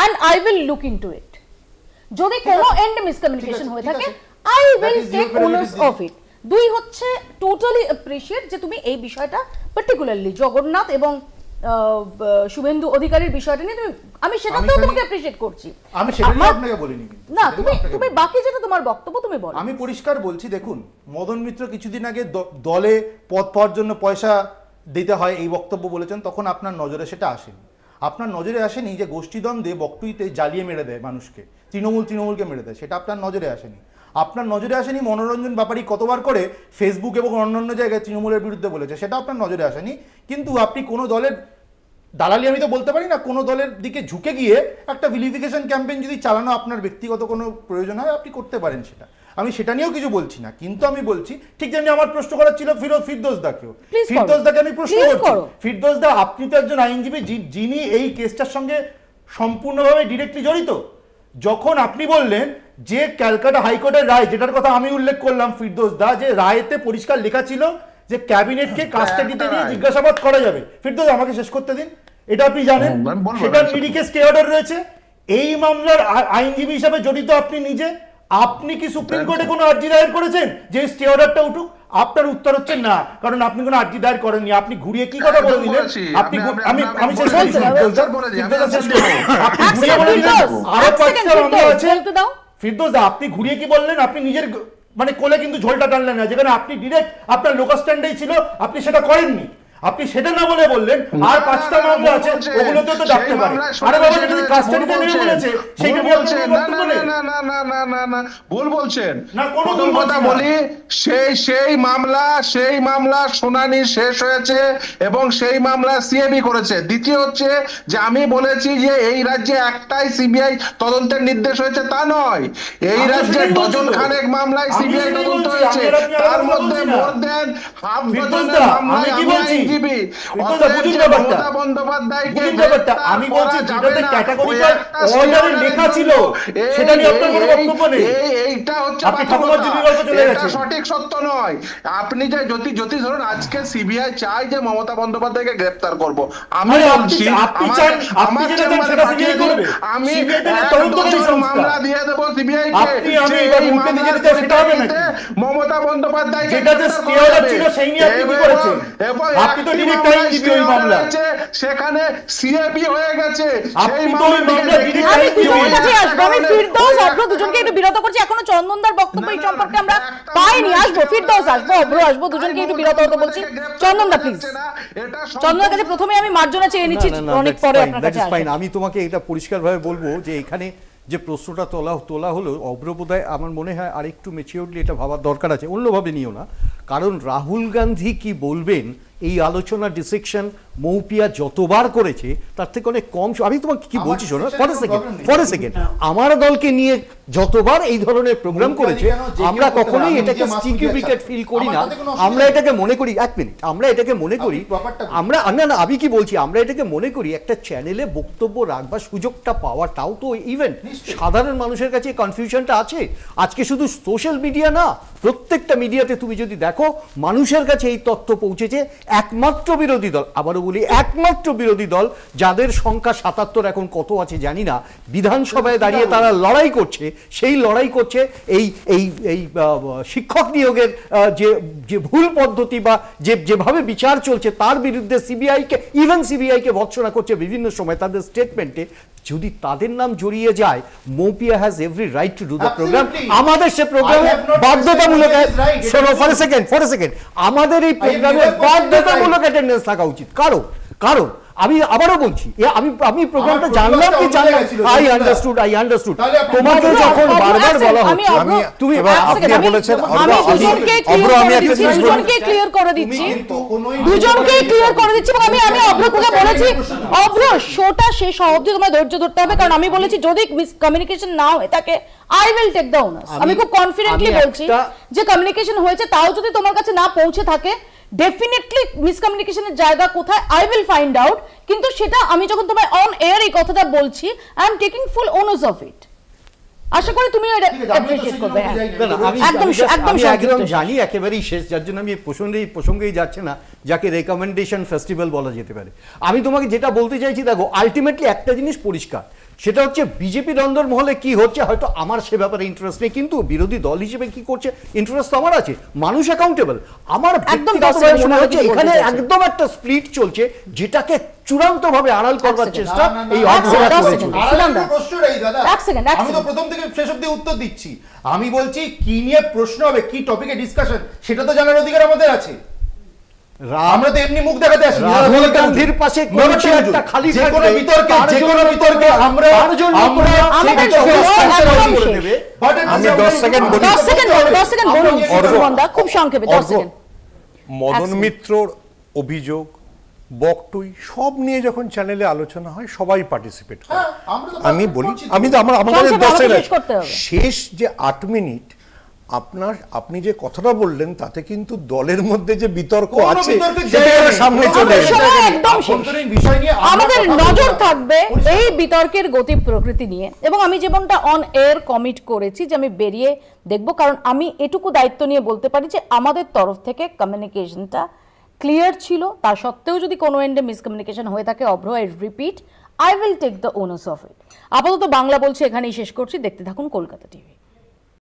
and I will look into it. যদি কোনো এন্ড মিসকমিউনিকেশন হয়ে থাকে, I will take owners of it. দুই হচ্ছে টোটালি অ্যাপ্রিশিয়েট যে তুমি এই বিষয়টা পার্টিকুলারলি জগন্নাথ এবং শুভেন্দু অধিকারীর বিষয়টা নিয়ে তুমি, আমি সেটাতেও তোমাকে অ্যাপ্রিশিয়েট করছি, আমি সেটা আপনাকে বলিনি, না তুমি বাকি যেটা তোমার বক্তব্য তুমি বলো। আমি পরিষ্কার বলছি, দেখুন মদন মিত্র কিছুদিন আগে দলে পদ পাওয়ার জন্য পয়সা দিতে হয় এই বক্তব্য বলেছেন, তখন আপনার নজরে সেটা আসেনি। আপনার নজরে আসেনি যে গোষ্ঠীদ্বন্দ্বে বকটুইতে জ্বালিয়ে মেরে দেয় মানুষকে, তৃণমূলকে মেরে দেয়, সেটা আপনার নজরে আসেনি। আপনার নজরে আসেনি মনোরঞ্জন ব্যাপারী কতবার করে ফেসবুক এবং অন্যান্য জায়গায় তৃণমূলের বিরুদ্ধে বলেছে, সেটা আপনার নজরে আসেনি। কিন্তু আপনি কোনো দলের দালালি আমি তো বলতে পারি না, কোনো দলের দিকে ঝুঁকে গিয়ে একটা ভিলিফিকেশন ক্যাম্পেইন যদি চালানো আপনার ব্যক্তিগত কোনো প্রয়োজন হয় আপনি করতে পারেন, সেটা আমি সেটা নিয়েও কিছু বলছি না। কিন্তু আমি বলছি ঠিক যেমনি আমার প্রশ্ন করার ছিল ফিরদৌসদাকেও, ফিরদৌসদাকে আমি প্রশ্ন করছি, ফিরদৌসদা আপনি তো একজন আইনজীবী যিনি এই কেসটার সঙ্গে সম্পূর্ণভাবে ডিরেক্টলি জড়িত। যখন আপনি বললেন যে ক্যালকাটা হাইকোর্টের রায়, যেটার কথা আমি উল্লেখ করলাম ফিরদৌসদা, যে রায়েতে পরিষ্কার লেখা ছিল যে ক্যাবিনেটকে কাস্টাডিতে নিয়ে জিজ্ঞাসাবাদ করা যাবে। ফিরদৌস আমাকে শেষ করতে দিন, এটা আপনি জানেন, সেটার নিরিখে স্টে অর্ডার রয়েছে। এই মামলার আইনজীবী হিসাবে জড়িত আপনি নিজে, আপনি কি সুপ্রিম কোর্টে কোনো আর্জি দায়ের করেছেন যে স্টে অর্ডারটা উঠুক? আপনার উত্তর হচ্ছে না, কারণ আপনি কোনো আর্জি দায়ের করেননি। আপনি ঘুরিয়ে কি কথা বলে দিলেন? আপনি আমি শেষ করছি, আপনি ঘুরিয়ে বলে দিলেন আরো 5টা মামলা আছে। ফিরদৌস আপনি ঘুরিয়ে কি বললেন? আপনি নিজের মানে কোলে কিন্তু ঝোলটা টানলেন না, যেখানে আপনি ডিরেক্ট আপনার লোকাল স্ট্যান্ডেই ছিল, আপনি সেটা করেননি। আপনি সেটা না বলে বললেন আর 5টা মামলা আছে, ওগুলোতে তো ডাকতে পারে। আরে বাবা, যদি কাস্টাডিতে নেবে বলেছে সেইটা বলছেন না, না না না না না না না ভুল বলছেন না, কোনো ভুল কথা বলি। সেই মামলা শুনানি শেষ হয়েছে এবং সেই মামলা সিএবি করেছে। দ্বিতীয় হচ্ছে যে আমি বলেছি যে এই রাজ্যে একটাই সিবিআই তদন্তের নির্দেশ হয়েছে তা নয়, এই রাজ্যে ডজন খানেক মামলায় সিবিআই তদন্ত হয়েছে, তার মধ্যে মোর দেন হাফ ডজনের মামলায় আমি আইনজীবী। আমি বলছি যেটাতে ক্যাটাগরিক্যাল অর্ডারে লেখা ছিল সেটা নিয়ে আপনার কোনো বক্তব্য নেই। এইটা হচ্ছে এটা সঠিক সত্য নয়। আপনি যে যদি ধরুন আজকে সিবিআই চায় যে মমতা বন্দ্যোপাধ্যায়কে গ্রেফতার করব, আমি বলছি আমার চেম্বারে পাঠিয়ে দিন, আমি মামলা দিয়ে দেব সিবিআই কে, মমতা বন্দ্যোপাধ্যায়কে সেখানে সিএবি হয়ে গেছে। দুজনকে একটু বিরত করছি, এখনো চন্দনদার বক্তব্য এই সম্পর্কে আমরা পাইনি। আসবো ফিরদৌস, আসবো দুজনকে একটু বিরত হতে বলছি। চন্দনদা প্লিজ, চন্দনের কাছে প্রথমে আমি মার্জনা চেয়ে নিচ্ছি, অনেক পরে আপনার কাছে আসবো। আমি তোমাকে এটা পরিষ্কারভাবে বলবো যে এখানে যে প্রশ্নটা তোলা হলো অগ্রবোধায় আমার মনে হয় আরেকটু ম্যাচিওরলি এটা ভাবার দরকার আছে, অন্যভাবে নিও না। কারণ রাহুল গান্ধী কি বলবেন এই আলোচনা ডিসেকশন মৌপিয়া যতবার করেছে তার থেকে অনেক কম। আমি তোমাকে কি বলছি শোনো, ফর এ সেকেন্ড, আমার দলকে নিয়ে যতবার এই ধরনের প্রোগ্রাম করেছে আমরা কখনোই এটাকে স্টিকি উইকেট ফিল করি না। আমরা এটাকে মনে করি, এক মিনিট, আমরা এটাকে মনে করি, আমরা না আমি কি বলছি, আমরা এটাকে মনে করি একটা চ্যানেলে বক্তব্য রাখবার সুযোগটা পাওয়াটাও তো ইভেন্ট। সাধারণ মানুষের কাছে কনফিউশনটা আছে। আজকে শুধু সোশ্যাল মিডিয়া না, প্রত্যেকটা মিডিয়াতে তুমি যদি দেখো মানুষের কাছে এই তথ্য পৌঁছেছে। একমাত্র বিরোধী দল, আবারও বলি একমাত্র বিরোধী দল যাদের সংখ্যা 77 এখন কত আছে জানি না, বিধানসভায় দাঁড়িয়ে তারা লড়াই করছে, সেই লড়াই করছে এই এই এই শিক্ষক নিয়োগের যে ভুল পদ্ধতি বা যেভাবে বিচার চলছে তার বিরুদ্ধে সিবিআইকে ভৎসনা করছে বিভিন্ন সময় তাদের স্টেটমেন্টে। যদি তাদের নাম জড়িয়ে যায়, Moupiya has every right to do the programme. আমাদের সে প্রোগ্রামে বাধ্যতামূলক, শোনো ফর এ সেকেন্ড, আমাদের এই প্রোগ্রামে বাধ্যতামূলক অ্যাটেন্ডেন্স থাকা উচিত। কারণ আমি আবারও বলছি, আমি প্রোগ্রামটা জানলাম কি জানলাম, আই আন্ডারস্টুড। তোমাকে যখন বারবার বলা হচ্ছে, তুমি আপনি বলেছেন দুজনকে ক্লিয়ার করে দিচ্ছি এবং আমি অভ্রকে বলেছি, অভ্র শোটা শেষ হওয়া অবধি তোমার ধৈর্য ধরতে হবে, কারণ আমি বলেছি যদি মিসকমিউনিকেশন না হয় তাকে I will take the honours. আমি খুব কনফিডেন্টলি বলছি যে কমিউনিকেশন হয়েছে, তাও যদি তোমার কাছে না পৌঁছে থাকে ডেফিনেটলি মিসকমিউনিকেশনের জায়গা কোথায় আই উইল ফাইন্ড আউট। কিন্তু সেটা আমি যখন তোমায় অন এয়ার এই কথাটা বলছি, I am taking full owners of it. আশা করি তুমি এটা অ্যাপ্রিশিয়েট করবে। আমি একদম জানি একেবারেই শেষ, যার জন্য আমি প্রসঙ্গেই যাচ্ছে না, যাকে রেকমেন্ডেশন ফেস্টিভ্যাল বলা যেতে পারে। আমি তোমাকে যেটা বলতে চাইছি, দেখো আলটিমেটলি একটা জিনিস পরিষ্কার, সেটা হচ্ছে বিজেপি দ্বন্দ্বের মহলে কি হচ্ছে হয়তো আমার সে ব্যাপারে ইন্টারেস্ট নেই, কিন্তু বিরোধী দল হিসেবে কি করছে ইন্টারেস্ট তো আমার আছে। মানুষ অ্যাকাউন্টেবল। আমার ব্যক্তিগতভাবে মনে হচ্ছে এখানে একদম একটা স্প্লিট চলছে, যেটাকে চূড়ান্ত ভাবে আড়াল করবার চেষ্টা এই অবস্থাটা করেছে। আমি তো প্রথম থেকে শেষ অবধি উত্তর দিচ্ছি। আমি বলছি কি নিয়ে প্রশ্ন হবে, কি টপিকে ডিসকাশন, সেটা তো জানার অধিকার আমাদের আছে। আমরা তো এমনি মুখ দেখাতে আসি রাহুল গান্ধীর পাশে কোন চেয়ারটা খালি যে কোনো থাকবে, বিতর্কে আমরা আমি 10 সেকেন্ড বলি। 10 সেকেন্ড বলুন সুমনদা, খুব সংক্ষেপে 10 সেকেন্ড। মদন মিত্রর অভিযোগ, বকটুই সব নিয়ে যখন চ্যানেলে আলোচনা হয় সবাই পার্টিসিপেট করে। আমি বলি, আমি তো আমাদের 10 সেকেন্ড শেষ যে 8 মিনিট আপনি যে কথাটা বললেন তাতে কিন্তু দলের মধ্যে যে বিতর্ক আছে সেটা সামনে চলে এসেছে। আমাদের নজর থাকবে এই বিতর্কের গতি প্রকৃতি নিয়ে, এবং আমি যেমনটা অন এয়ার কমিট করেছি যে আমি বেরিয়ে দেখব, কারণ আমি এটুকু দায়িত্ব নিয়ে বলতে পারি যে আমাদের তরফ থেকে কমিউনিকেশনটা ক্লিয়ার ছিল। তা সত্ত্বেও যদি কোনো এন্ডে মিসকমিউনিকেশন হয়ে থাকে, Abhra, I repeat, I will take the owners of it. আপাতত বাংলা বলছি এখানেই শেষ করছি। দেখতে থাকুন কলকাতা টিভি।